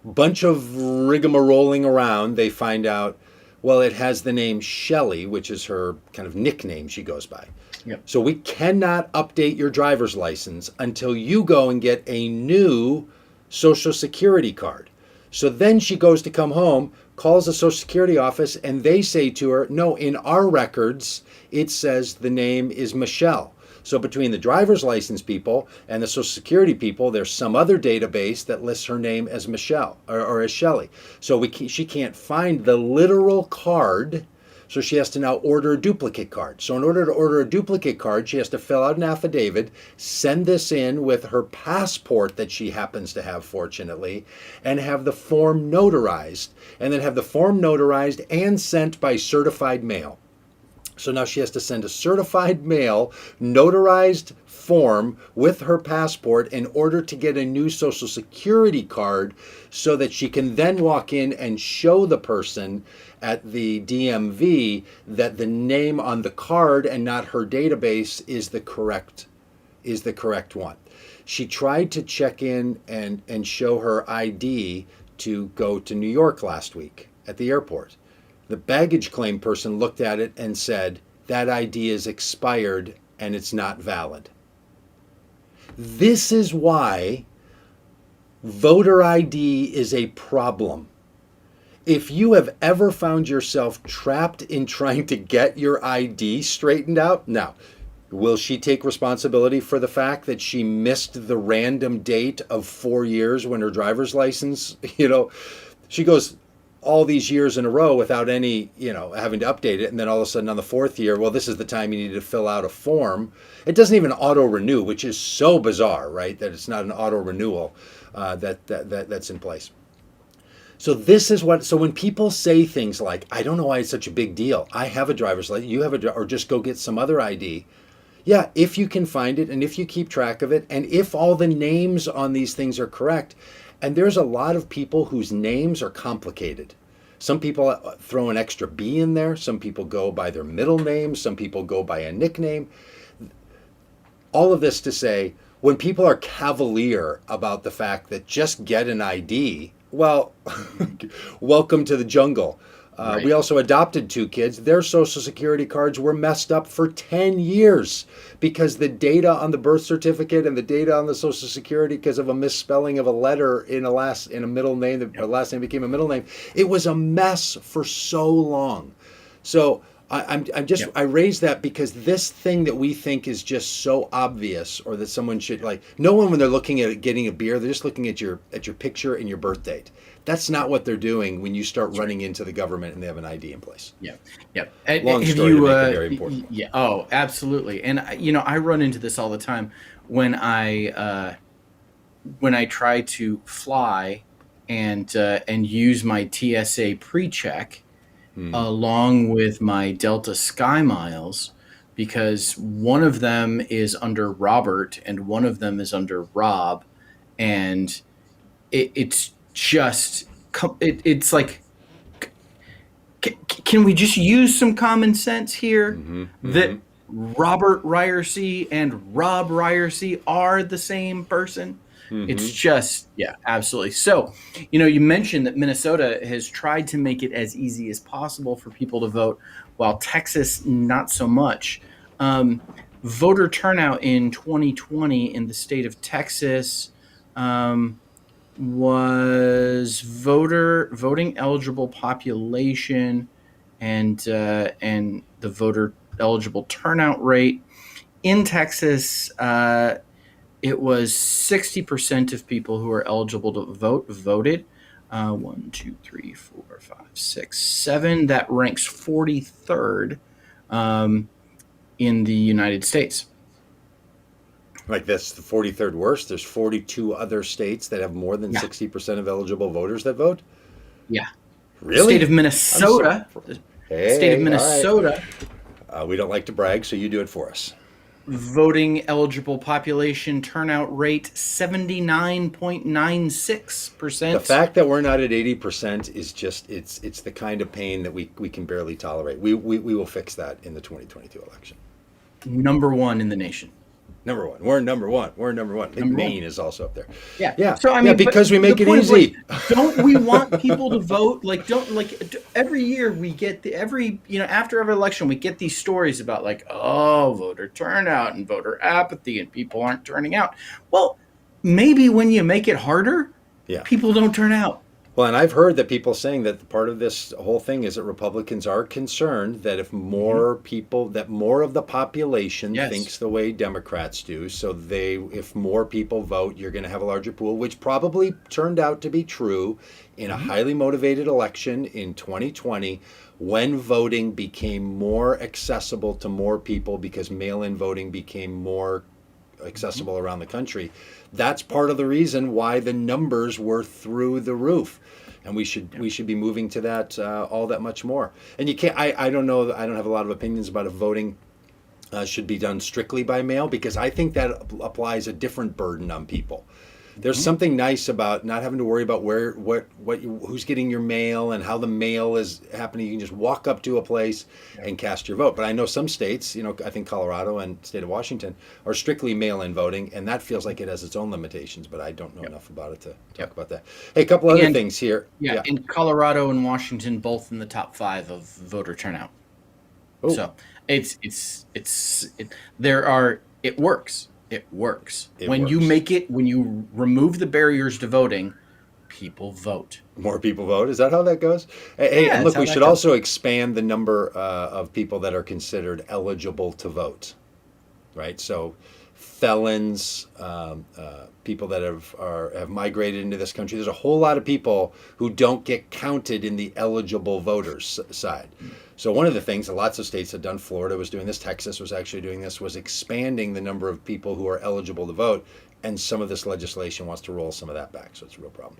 Bunch of rigmaroling around, they find out, well, it has the name Shelley, which is her kind of nickname she goes by. Yep. So we cannot update your driver's license until you go and get a new Social Security card. So then she goes to come home, calls the Social Security office, and they say to her, no, in our records, it says the name is Michelle. So between the driver's license people and the Social Security people, there's some other database that lists her name as Michelle or as Shelley. So she can't find the literal card. So she has to now order a duplicate card. So in order to order a duplicate card, she has to fill out an affidavit, send this in with her passport that she happens to have, fortunately, and have the form notarized, and then have the form notarized and sent by certified mail. So now she has to send a certified mail, notarized form with her passport in order to get a new Social Security card, so that she can then walk in and show the person at the DMV that the name on the card and not her database is the correct one. She tried to check in and show her ID to go to New York last week at the airport. The baggage claim person looked at it and said, that ID is expired and it's not valid. This is why voter ID is a problem. if you have ever found yourself trapped in trying to get your ID straightened out, now, will she take responsibility for the fact that she missed the random date of 4 years when her driver's license, she goes all these years in a row without any, having to update it. And then all of a sudden on the fourth year, well, this is the time you need to fill out a form. It doesn't even auto renew, which is so bizarre, right? That it's not an auto renewal that's in place. So this is what. So when people say things like, "I don't know why it's such a big deal. I have a driver's license. You have or just go get some other ID." Yeah, if you can find it and if you keep track of it and if all the names on these things are correct. And there's a lot of people whose names are complicated. Some people throw an extra B in there. Some people go by their middle name. Some people go by a nickname. All of this to say, when people are cavalier about the fact that just get an ID, well, welcome to the jungle. Right. We also adopted 2 kids. Their social security cards were messed up for 10 years because the data on the birth certificate and the data on the social security, because of a misspelling of a letter in a middle name, the last name became a middle name. It was a mess for so long. So I raise that because this thing that we think is just so obvious, or that someone should no one, when they're looking at getting a beer, they're just looking at your picture and your birth date. That's not what they're doing when you start running into the government and they have an ID in place. Yeah. Long story to make it very important. Yeah. Oh, absolutely. And I run into this all the time when I try to fly and use my TSA pre-check along with my Delta Sky Miles, because one of them is under Robert and one of them is under Robb, and it's like, can we just use some common sense here? That Robert Ryersey and Robb Ryersey are the same person? It's just, absolutely. So, you mentioned that Minnesota has tried to make it as easy as possible for people to vote, while Texas, not so much. Voter turnout in 2020 in the state of Texas was voting eligible population and the voter eligible turnout rate in Texas. It was 60% of people who are eligible to vote voted. 1, 2, 3, 4, 5, 6, 7. That ranks 43rd in the United States. Like, that's the 43rd worst. There's 42 other states that have more than 60% of eligible voters that vote. Yeah. Really? State of Minnesota. State of Minnesota. Right. We don't like to brag, so you do it for us. Voting eligible population turnout rate 79.96%. The fact that we're not at 80% is just it's the kind of pain that we can barely tolerate. We will fix that in the 2022 election. Number 1 in the nation. Number 1. We're number 1. I think Maine is also up there. Yeah. So because we make it easy. Don't we want people to vote? Every year we get after every election we get these stories about voter turnout and voter apathy and people aren't turning out. Well, maybe when you make it harder, people don't turn out. Well, and I've heard that people saying that part of this whole thing is that Republicans are concerned that if more people, that more of the population thinks the way Democrats do, so if more people vote, you're going to have a larger pool, which probably turned out to be true in a highly motivated election in 2020, when voting became more accessible to more people because mail-in voting became more accessible around the country. That's part of the reason why the numbers were through the roof, and we should be moving to that all that much more. And you can't. I don't know. I don't have a lot of opinions about if voting should be done strictly by mail, because I think that applies a different burden on people. There's something nice about not having to worry about who's getting your mail and how the mail is happening. You can just walk up to a place and cast your vote. But I know some states, I think Colorado and state of Washington are strictly mail-in voting, and that feels like it has its own limitations. But I don't know enough about it to talk about that. Hey, a couple other things here. Yeah, in Colorado and Washington, both in the top 5 of voter turnout. Ooh. So it works. It works. When you remove the barriers to voting, people vote. More people vote. Is that how that goes? Hey, Yeah, and that's look, how we that should goes. also expand the number of people that are considered eligible to vote, right? So, felons, people that have migrated into this country. There's a whole lot of people who don't get counted in the eligible voters side. So one of the things that lots of states have done, Florida was doing this, Texas was actually doing this, was expanding the number of people who are eligible to vote. And some of this legislation wants to roll some of that back, so it's a real problem.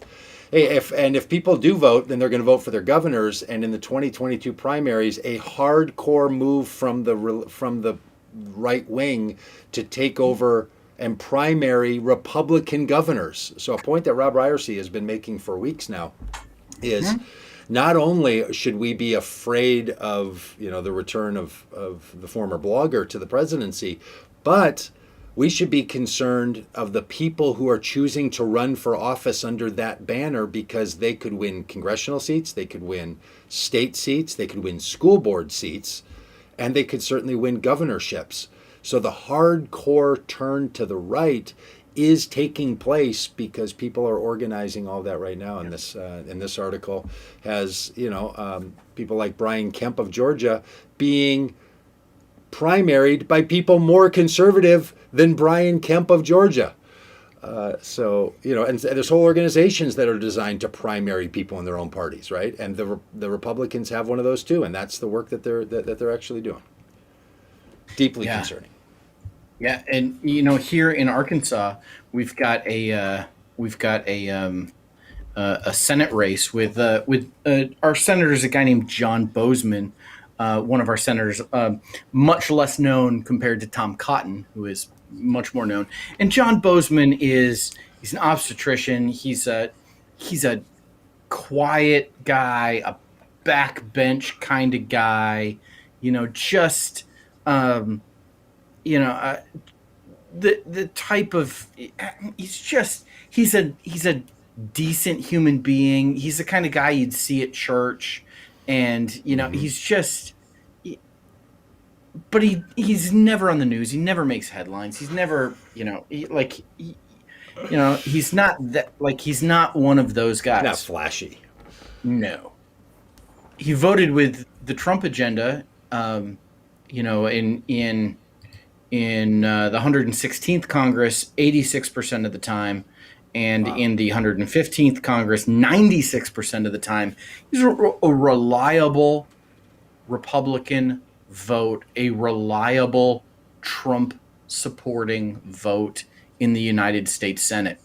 Hey, if people do vote, then they're going to vote for their governors. And in the 2022 primaries, a hardcore move from the right wing to take over and primary Republican governors. So a point that Rob Ryersey has been making for weeks now is not only should we be afraid of the return of the former blogger to the presidency, but we should be concerned of the people who are choosing to run for office under that banner, because they could win congressional seats, they could win state seats, they could win school board seats, and they could certainly win governorships. So the hardcore turn to the right is taking place because people are organizing all that right now. And this article has people like Brian Kemp of Georgia being primaried by people more conservative than Brian Kemp of Georgia. And there's whole organizations that are designed to primary people in their own parties, right? And the Republicans have one of those too, and that's the work that they're actually doing. Deeply concerning. Yeah, and here in Arkansas, we've got a Senate race with our senator is a guy named John Bozeman, one of our senators, much less known compared to Tom Cotton, who is much more known. And John Bozeman he's an obstetrician. He's a quiet guy, a backbench kind of guy, just the type of he's a decent human being. He's the kind of guy you'd see at church, and he's just. But he's never on the news. He never makes headlines. He's never he's not that he's not one of those guys. Not flashy. No. He voted with the Trump agenda. In the 116th Congress 86% of the time, and in the 115th Congress 96% of the time. He's a reliable Republican vote, a reliable Trump supporting vote in the United States Senate.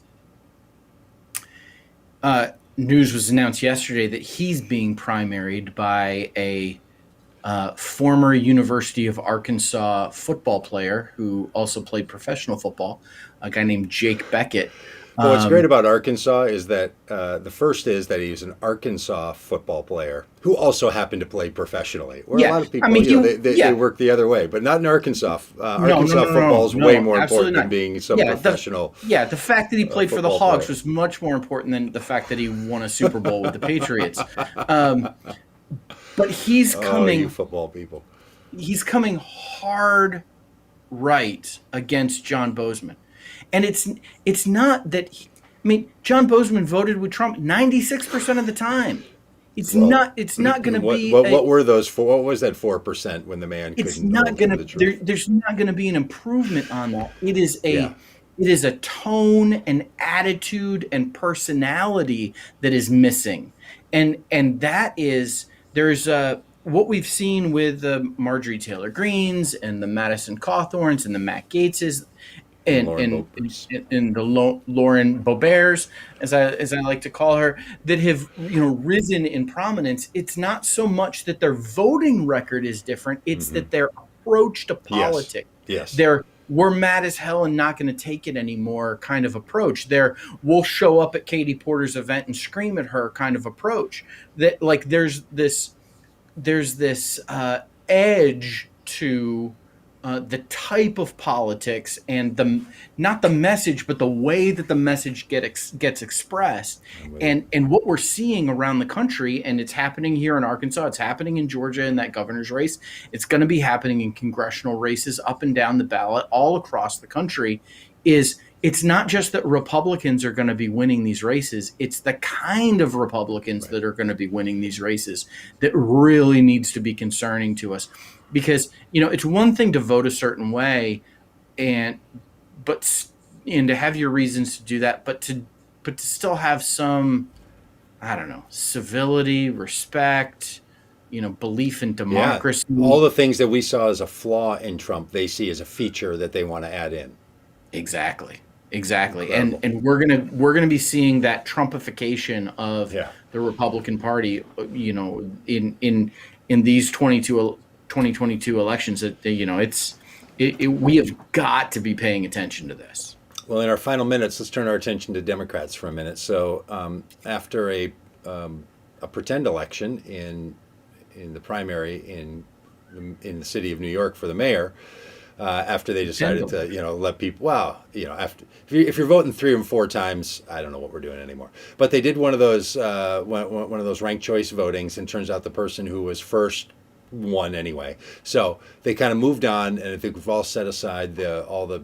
News was announced yesterday that he's being primaried by a former University of Arkansas football player who also played professional football, a guy named Jake Beckett. Well, what's great about Arkansas is that the first is that he's an Arkansas football player who also happened to play professionally. Where a lot of people, they work the other way, but not in Arkansas. Arkansas football is way more important than being some professional. The fact that he played for the Hogs was much more important than the fact that he won a Super Bowl with the Patriots. But he's coming. You football people. He's coming hard right against John Bozeman. And it's not that John Bozeman voted with Trump 96% of the time. It's not going to be. What were those for? What was that 4% when the man? It's not going to. There's not going to be an improvement on that. It is a tone and attitude and personality that is missing, and that is there's what we've seen with the Marjorie Taylor Greenes and the Madison Cawthorns and the Matt Gaetzes. And the Lauren Boeberts, as I like to call her, that have risen in prominence. It's not so much that their voting record is different; it's that their approach to politics. Yes. We're mad as hell and not going to take it anymore kind of approach. We'll show up at Katie Porter's event and scream at her kind of approach. That there's this edge to. The type of politics and not the message, but the way that the message gets expressed, and what we're seeing around the country, and it's happening here in Arkansas, it's happening in Georgia in that governor's race, it's going to be happening in congressional races up and down the ballot all across the country. Is it's not just that Republicans are going to be winning these races, it's the kind of Republicans Right. that are going to be winning these races that really needs to be concerning to us. Because, it's one thing to vote a certain way and but and to have your reasons to do that, but to still have some, I don't know, civility, respect, belief in Yeah. All democracy. the things that we saw as a flaw in Trump, they see as a feature that they want to add in. Exactly. Exactly. And Incredible. and we're gonna be seeing that Trumpification of Yeah. the Republican Party, in these 2022 elections. That we have got to be paying attention to this. Well, in our final minutes, let's turn our attention to Democrats for a minute. So, after a pretend election in the primary in the city of New York for the mayor, after they decided to let people, after if you're voting 3 and 4 times, I don't know what we're doing anymore. But they did one of those one of those ranked choice votings, and turns out the person who was first won anyway. So they kind of moved on, and I think we've all set aside all the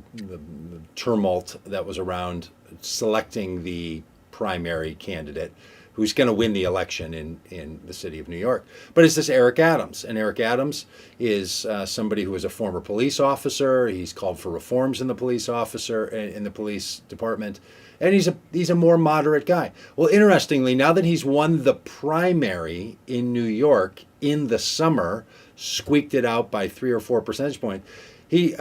tumult that was around selecting the primary candidate who's going to win the election in the city of New York. But it's this Eric Adams. And Eric Adams is somebody who is a former police officer. He's called for reforms in the police department. And he's a more moderate guy. Well, interestingly, now that he's won the primary in New York in the summer, squeaked it out by 3 or 4 percentage points, he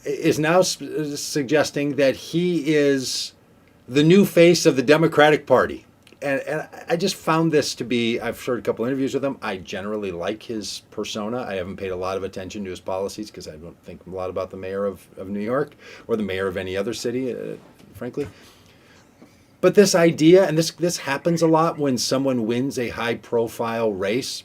is now suggesting that he is the new face of the Democratic Party. And I just found this to be, I've heard a couple interviews with him. I generally like his persona. I haven't paid a lot of attention to his policies because I don't think a lot about the mayor of New York or the mayor of any other city, frankly. But this idea, and this happens a lot when someone wins a high profile race,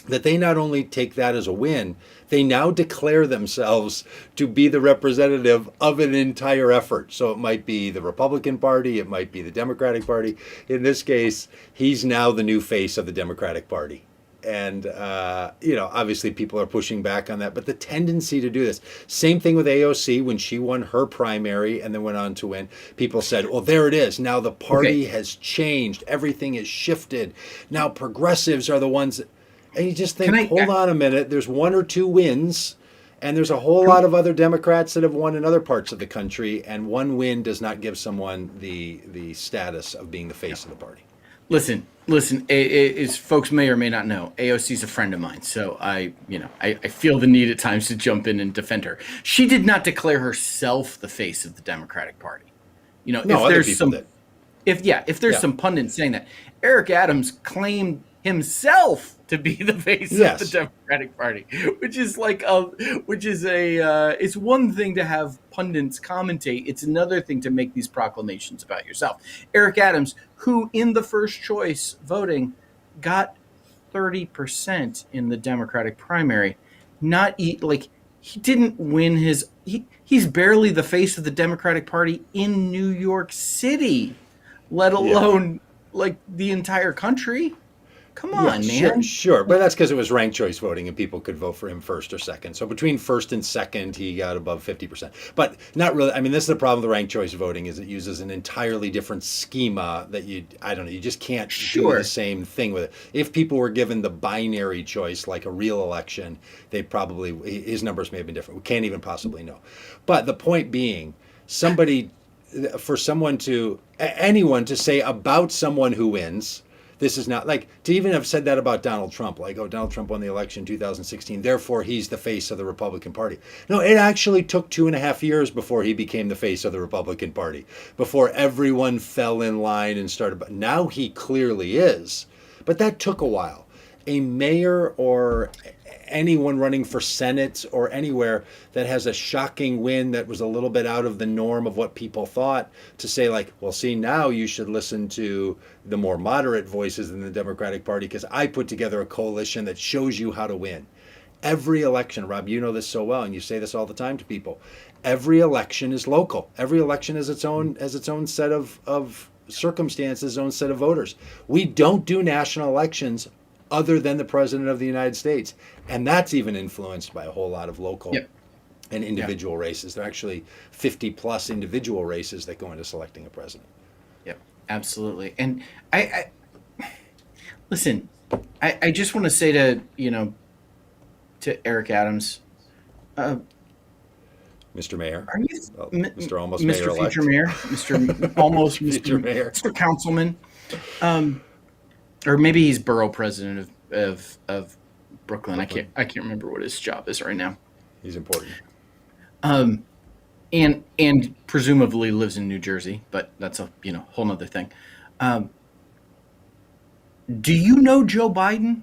that they not only take that as a win, they now declare themselves to be the representative of an entire effort. So it might be the Republican Party, it might be the Democratic Party. In this case, he's now the new face of the Democratic Party. And, obviously people are pushing back on that. But the tendency to do this, same thing with AOC when she won her primary and then went on to win. People said, well, there it is. Now the party has changed. Everything has shifted. Now progressives are the ones that, and you just think, hold on a minute, there's 1 or 2 wins, and there's a whole lot of other Democrats that have won in other parts of the country, and one win does not give someone the status of being the face of the party. Listen. As folks may or may not know, AOC's a friend of mine, so I feel the need at times to jump in and defend her. She did not declare herself the face of the Democratic Party. No, If other there's people some, did. if there's some pundits saying that, Eric Adams claimed himself to be the face of the Democratic Party, which is it's one thing to have pundits commentate. It's another thing to make these proclamations about yourself. Eric Adams, who in the first choice voting got 30% in the Democratic primary, he didn't win he's barely the face of the Democratic Party in New York City, let alone the entire country. Come on, man. Sure. But that's because it was ranked choice voting and people could vote for him first or second. So between first and second, he got above 50%. But not really. I mean, this is the problem with ranked choice voting is it uses an entirely different schema that you just can't do the same thing with it. If people were given the binary choice, like a real election, his numbers may have been different. We can't even possibly know. But the point being, anyone to say about someone who wins, this is not to even have said that about Donald Trump, Donald Trump won the election in 2016, therefore he's the face of the Republican Party. No, it actually took 2.5 years before he became the face of the Republican Party, before everyone fell in line and started. But now he clearly is. But that took a while. A mayor or anyone running for Senate or anywhere that has a shocking win that was a little bit out of the norm of what people thought, to say well, see, now you should listen to the more moderate voices in the Democratic Party because I put together a coalition that shows you how to win. Every election, Rob, you know this so well, and you say this all the time to people. Every election is local. Every election has its own set of circumstances, its own set of voters. We don't do national elections other than the President of the United States. And that's even influenced by a whole lot of local and individual races. There are actually 50 plus individual races that go into selecting a president. Yep, absolutely. And I listen. I just want to say to Eric Adams, uh, Mr. Mayor, are you well, M- Mr. Almost Mayor Mr. Future elect, Mayor, Mr. Almost Future Mayor. Mr. Councilman, um, or maybe he's borough president of Brooklyn. Brooklyn. I can't remember what his job is right now. He's important. Um, and presumably lives in New Jersey, but that's a whole nother thing. Um, do you know Joe Biden?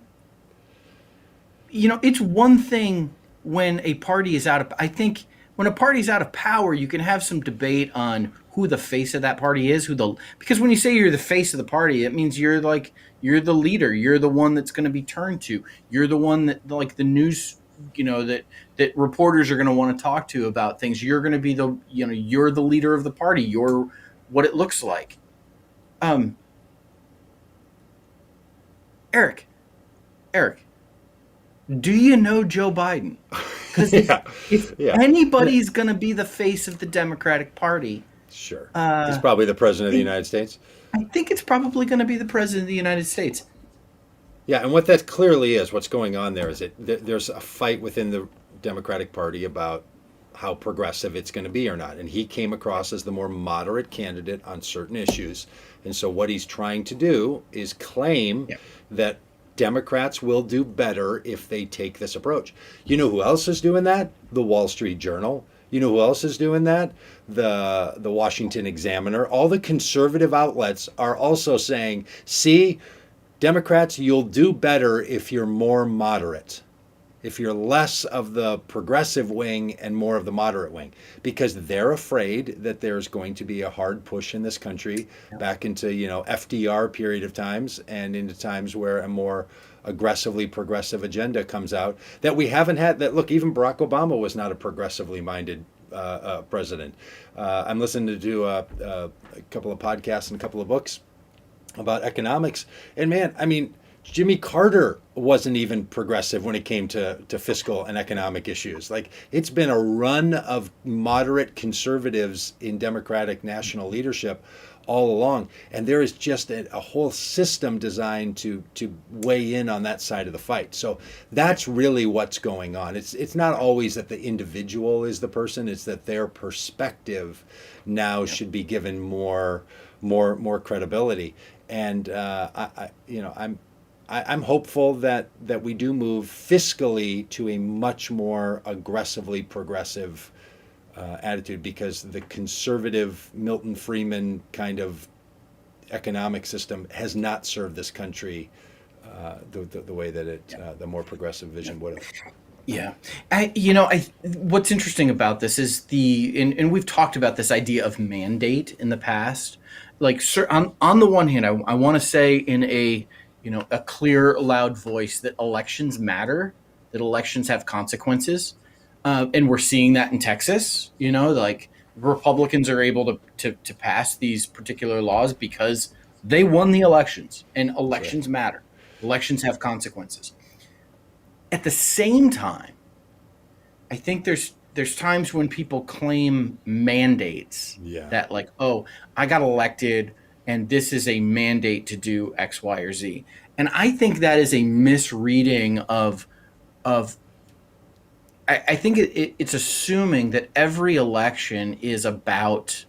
It's one thing when a party is out of. I think when a party's out of power, you can have some debate on who the face of that party is. Because when you say you're the face of the party, it means you're the leader. You're the one that's going to be turned to. You're the one that like the news. That reporters are going to want to talk to about things. You're going to be you're the leader of the party. You're what it looks like. Eric, do you know Joe Biden? Because if anybody's going to be the face of the Democratic Party, sure, he's probably the president of the United States. I think it's probably going to be the president of the United States. Yeah, and what that clearly is, what's going on there is that there's a fight within the Democratic Party about how progressive it's going to be or not. And he came across as the more moderate candidate on certain issues. And so what he's trying to do is claim that Democrats will do better if they take this approach. You know who else is doing that? The Wall Street Journal. You know who else is doing that? The Washington Examiner. All the conservative outlets are also saying, see, Democrats, you'll do better if you're more moderate, if you're less of the progressive wing and more of the moderate wing, because they're afraid that there's going to be a hard push in this country back into, FDR period of times and into times where a more aggressively progressive agenda comes out that we haven't had. That look, even Barack Obama was not a progressively minded president. I'm listening to a couple of podcasts and a couple of books about economics. And man, I mean, Jimmy Carter wasn't even progressive when it came to fiscal and economic issues. Like, it's been a run of moderate conservatives in Democratic national leadership all along. And there is just a whole system designed to weigh in on that side of the fight. So that's really what's going on. It's not always that the individual is the person, it's that their perspective now should be given more credibility. And I'm hopeful that we do move fiscally to a much more aggressively progressive attitude, because the conservative Milton Friedman kind of economic system has not served this country the way that the more progressive vision would have. Yeah. What's interesting about this is and we've talked about this idea of mandate in the past. Like, on the one hand, I want to say in a clear, loud voice that elections matter, that elections have consequences. And we're seeing that in Texas, like Republicans are able to pass these particular laws because they won the elections, and elections matter. Elections have consequences. At the same time, I think there's times when people claim mandates that like, oh, I got elected and this is a mandate to do X, Y, or Z. And I think that is a misreading of I think it's assuming that every election is about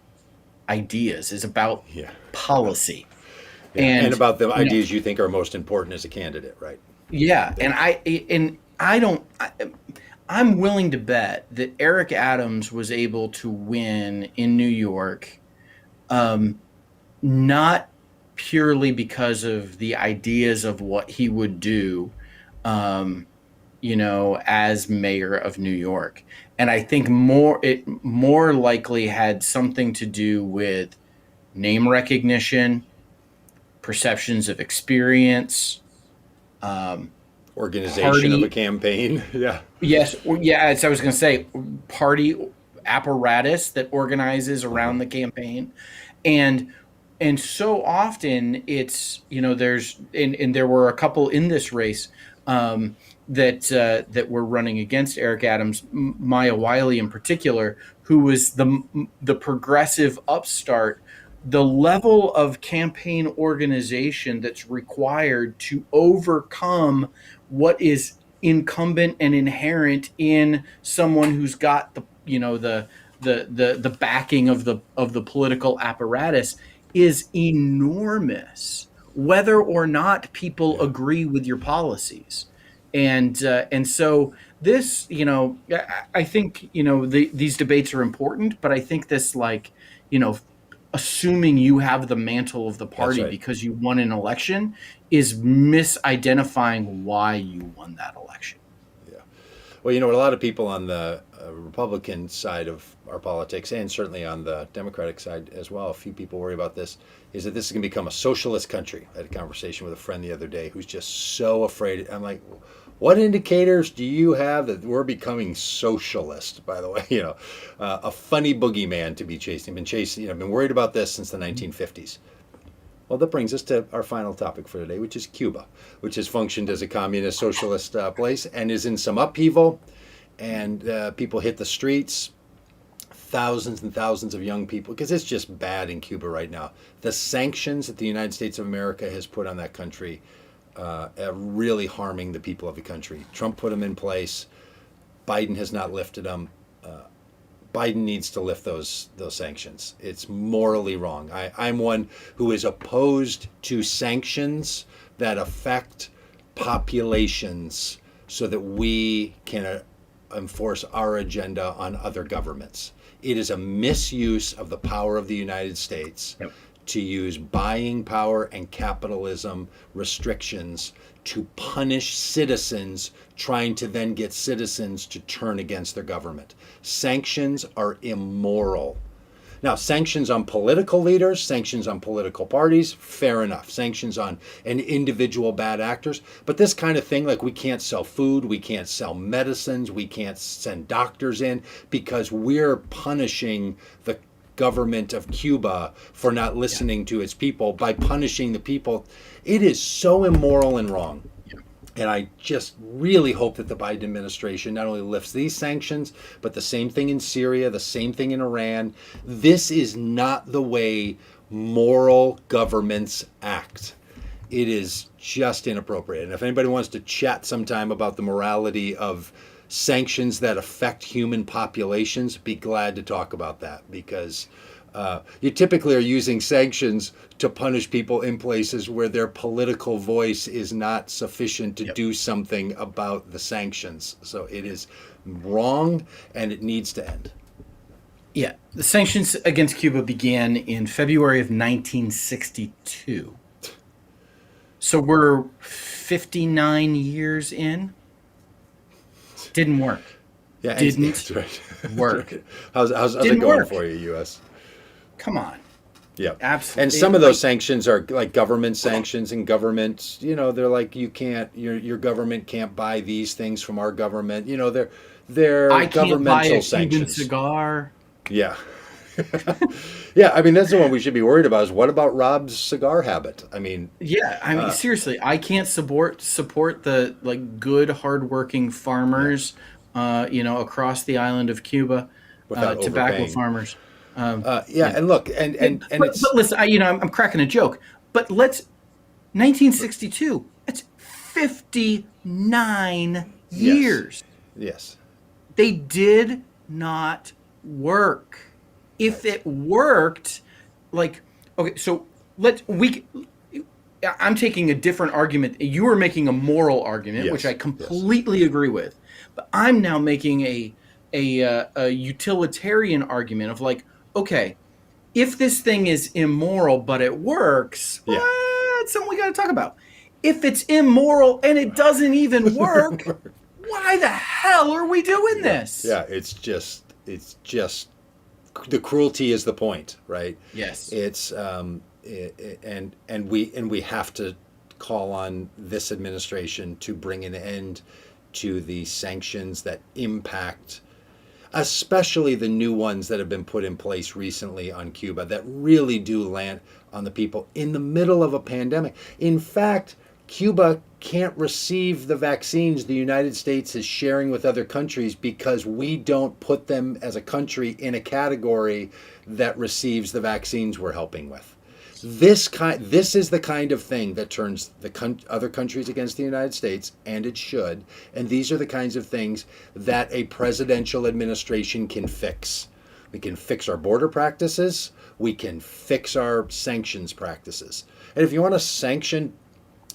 ideas, is about policy. Yeah. And about the ideas you think are most important as a candidate, right? Yeah. I'm willing to bet that Eric Adams was able to win in New York, not purely because of the ideas of what he would do, as mayor of New York. And I think it more likely had something to do with name recognition, perceptions of experience, organization of a campaign. Yeah. Yes. Yeah. As I was going to say, party apparatus that organizes around the campaign. And so often it's, there's, and there were a couple in this race that were running against Eric Adams, Maya Wiley in particular, who was the progressive upstart. The level of campaign organization that's required to overcome what is incumbent and inherent in someone who's got the backing of the political apparatus is enormous, whether or not people Yeah. agree with your policies. And so this, I think, these debates are important, but I think this, like, assuming you have the mantle of the That's party right. because you won an election is misidentifying why you won that election. Yeah. Well, a lot of people on the Republican side of our politics, and certainly on the Democratic side as well, a few people worry about this, is that this is going to become a socialist country. I had a conversation with a friend the other day who's just so afraid. I'm like, what indicators do you have that we're becoming socialist, by the way? A funny boogeyman to be chasing. Been worried about this since the 1950s. Well, that brings us to our final topic for today, which is Cuba, which has functioned as a communist socialist place and is in some upheaval. And people hit the streets, thousands and thousands of young people, because it's just bad in Cuba right now. The sanctions that the United States of America has put on that country are really harming the people of the country. Trump put them in place. Biden has not lifted them. Biden needs to lift those sanctions. It's morally wrong. I'm one who is opposed to sanctions that affect populations so that we can enforce our agenda on other governments. It is a misuse of the power of the United States to use buying power and capitalism restrictions to punish citizens trying to then get citizens to turn against their government. Sanctions are immoral. Now, sanctions on political leaders, sanctions on political parties, fair enough. Sanctions on an individual bad actors. But this kind of thing, like we can't sell food, we can't sell medicines, we can't send doctors in because we're punishing the government of Cuba for not listening to its people by punishing the people. It is so immoral and wrong. And I just really hope that the Biden administration not only lifts these sanctions, but the same thing in Syria, the same thing in Iran. This is not the way moral governments act. It is just inappropriate. And if anybody wants to chat sometime about the morality of sanctions that affect human populations, be glad to talk about that, because you typically are using sanctions to punish people in places where their political voice is not sufficient to do something about the sanctions. So it is wrong and it needs to end. Yeah, the sanctions against Cuba began in February of 1962. So we're 59 years in. Didn't work. Yeah, Didn't that's right. work. How's it Didn't going work. for you, U.S.? Come on. Yeah, Absolutely. and some of those sanctions are like government sanctions, and governments, they're like, you can't, your government can't buy these things from our government. They're I can't buy governmental a Cuban sanctions. cigar. Yeah. Yeah, I mean, that's the one we should be worried about is what about Robb's cigar habit? I mean, Seriously, I can't support the good, hardworking farmers, across the island of Cuba, without tobacco overpaying. farmers. And look, and it's But listen, I'm cracking a joke. But 1962. That's 59 years. yes. They did not work. If it worked, okay, so I'm taking a different argument. You are making a moral argument, Yes, which I completely agree with. But I'm now making a utilitarian argument of okay, if this thing is immoral but it works, Yeah. that's something we got to talk about. If it's immoral and it doesn't even work, why the hell are we doing this? Yeah, it's just the cruelty is the point, right? Yes. It's and we have to call on this administration to bring an end to the sanctions that impact, especially the new ones that have been put in place recently on Cuba that really do land on the people in the middle of a pandemic. In fact, Cuba can't receive the vaccines the United States is sharing with other countries because we don't put them as a country in a category that receives the vaccines we're helping with. This is the kind of thing that turns other countries against the United States, and it should. And these are the kinds of things that a presidential administration can fix. We can fix our border practices. We can fix our sanctions practices. And if you want to sanction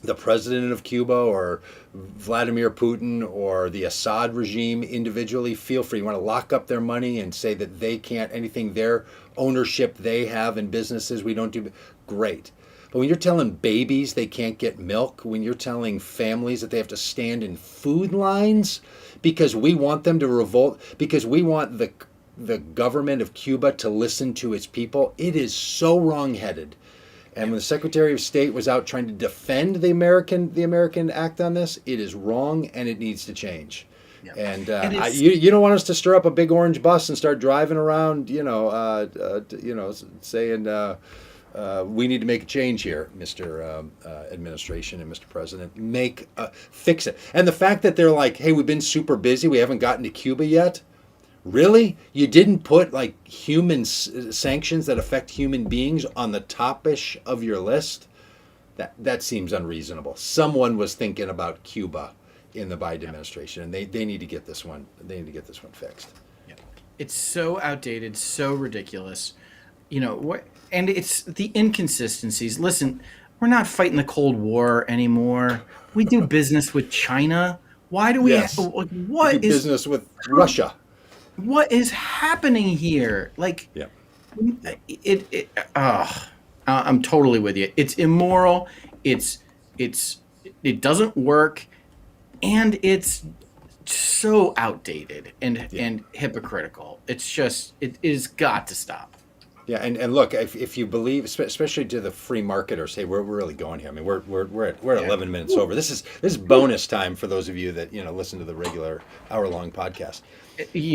the president of Cuba or Vladimir Putin or the Assad regime individually, feel free. You want to lock up their money and say that they can't, anything their ownership they have in businesses we don't do, great. But when you're telling babies they can't get milk, when you're telling families that they have to stand in food lines because we want them to revolt, because we want the government of Cuba to listen to its people, it is so wrong-headed. And when the Secretary of State was out trying to defend the American act on this, it is wrong and it needs to change. Yeah. And you don't want us to stir up a big orange bus and start driving around, saying we need to make a change here, Mr. Administration and Mr. President. Fix it. And the fact that they're like, hey, we've been super busy, we haven't gotten to Cuba yet. Really? You didn't put like human sanctions that affect human beings on the top-ish of your list? That seems unreasonable. Someone was thinking about Cuba in the Biden administration, and they need to get this one. They need to get this one fixed. Yeah. It's so outdated, so ridiculous. And it's the inconsistencies. Listen, we're not fighting the Cold War anymore. We do business with China. Why do we? Yes. What we do is business with Russia? What is happening here? Like, yeah. I'm totally with you. It's immoral. It doesn't work, and it's so outdated and hypocritical. It's just it is got to stop. Yeah, and look, if you believe, especially to the free marketers, hey, we're really going here. I mean, we're at 11 minutes over. This is bonus time for those of you that listen to the regular hour-long podcast.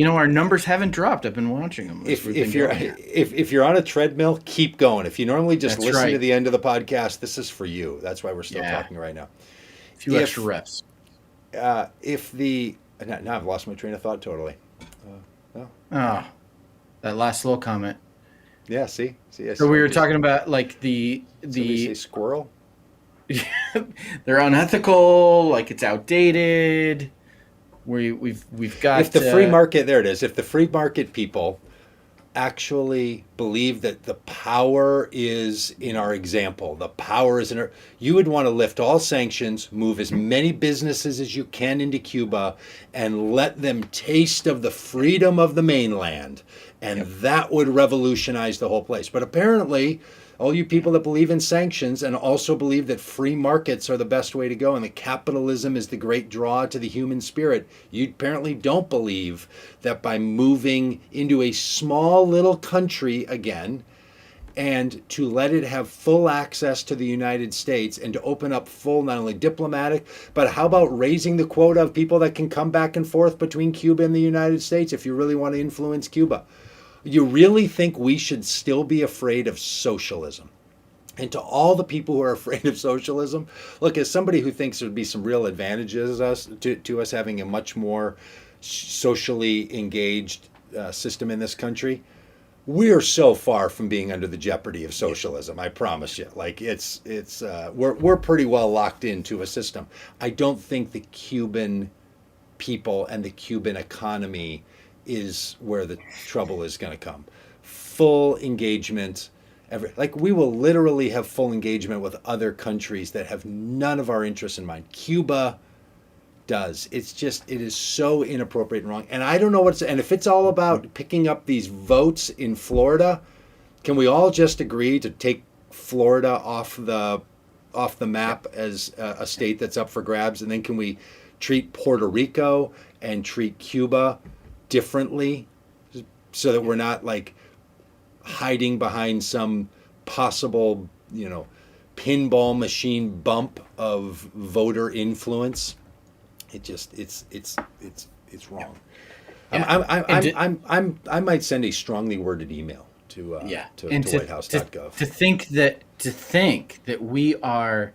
Our numbers haven't dropped. I've been watching them. If you're on a treadmill, keep going. If you normally just listen to the end of the podcast, this is for you. That's why we're still talking right now. A few extra reps. Now I've lost my train of thought totally. That last little comment. Yeah, see. So we were talking about like the say squirrel. They're unethical. Like it's outdated. We've got if the free market, there it is. If the free market people actually believe that the power is in our example, the power is in our, you would want to lift all sanctions, move as many businesses as you can into Cuba, and let them taste of the freedom of the mainland. And that would revolutionize the whole place. But apparently, all you people that believe in sanctions and also believe that free markets are the best way to go and that capitalism is the great draw to the human spirit, you apparently don't believe that by moving into a small little country again and to let it have full access to the United States and to open up full, not only diplomatic, but how about raising the quota of people that can come back and forth between Cuba and the United States if you really want to influence Cuba? You really think we should still be afraid of socialism? And to all the people who are afraid of socialism, look, as somebody who thinks there would be some real advantages to us having a much more socially engaged system in this country, we're so far from being under the jeopardy of socialism. I promise you. Like we're pretty well locked into a system. I don't think the Cuban people and the Cuban economy is where the trouble is going to come. Full engagement. We will literally have full engagement with other countries that have none of our interests in mind. Cuba does. It is so inappropriate and wrong. And I don't know and if it's all about picking up these votes in Florida, can we all just agree to take Florida off the map as a state that's up for grabs? And then can we treat Puerto Rico and treat Cuba differently so that we're not like hiding behind some possible, pinball machine bump of voter influence? It's wrong. Yeah. I might send a strongly worded email to whitehouse.gov. To think that we are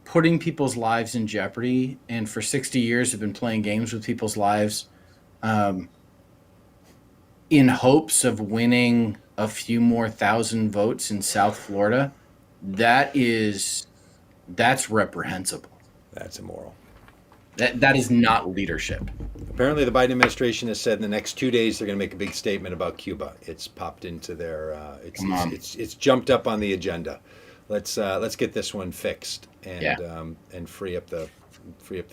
putting people's lives in jeopardy, and for 60 years have been playing games with people's lives, um, in hopes of winning a few more thousand votes in South Florida, that's reprehensible. That's immoral. That is not leadership. Apparently, the Biden administration has said in the next 2 days they're going to make a big statement about Cuba. It's popped into their. Come on. It's jumped up on the agenda. Let's get this one fixed and Yeah. and free up the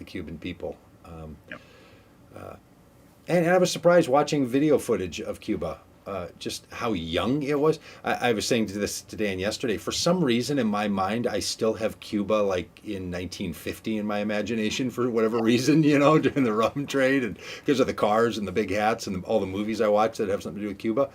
Cuban people. Yep. And I was surprised watching video footage of Cuba, just how young it was. I was saying to this today and yesterday. For some reason, in my mind, I still have Cuba like in 1950 in my imagination for whatever reason, during the rum trade and because of the cars and the big hats and all the movies I watch that have something to do with Cuba.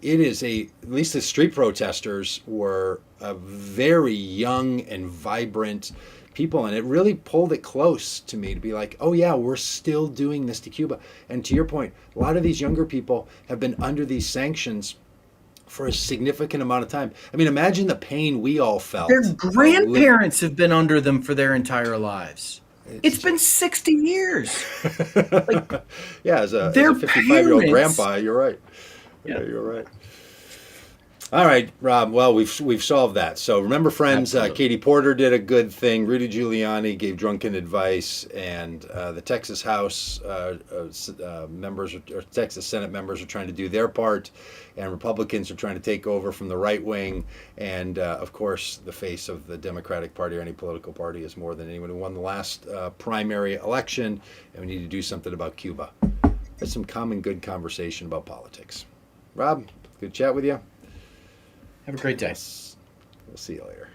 It is at least the street protesters were a very young and vibrant people, and it really pulled it close to me to be like, oh yeah, we're still doing this to Cuba. And to your point, a lot of these younger people have been under these sanctions for a significant amount of time. I mean, imagine the pain we all felt. Their grandparents have been under them for their entire lives. It's been 60 years. Yeah, as a their 55-year-old parents- grandpa, you're right. Yeah, you're right. All right, Rob. Well, we've solved that. So remember, friends, Katie Porter did a good thing. Rudy Giuliani gave drunken advice, and the Texas House members or Texas Senate members are trying to do their part, and Republicans are trying to take over from the right wing. And of course, the face of the Democratic Party or any political party is more than anyone who won the last primary election, and we need to do something about Cuba. That's some common good conversation about politics. Rob, good chat with you. Have a great day. We'll see you later.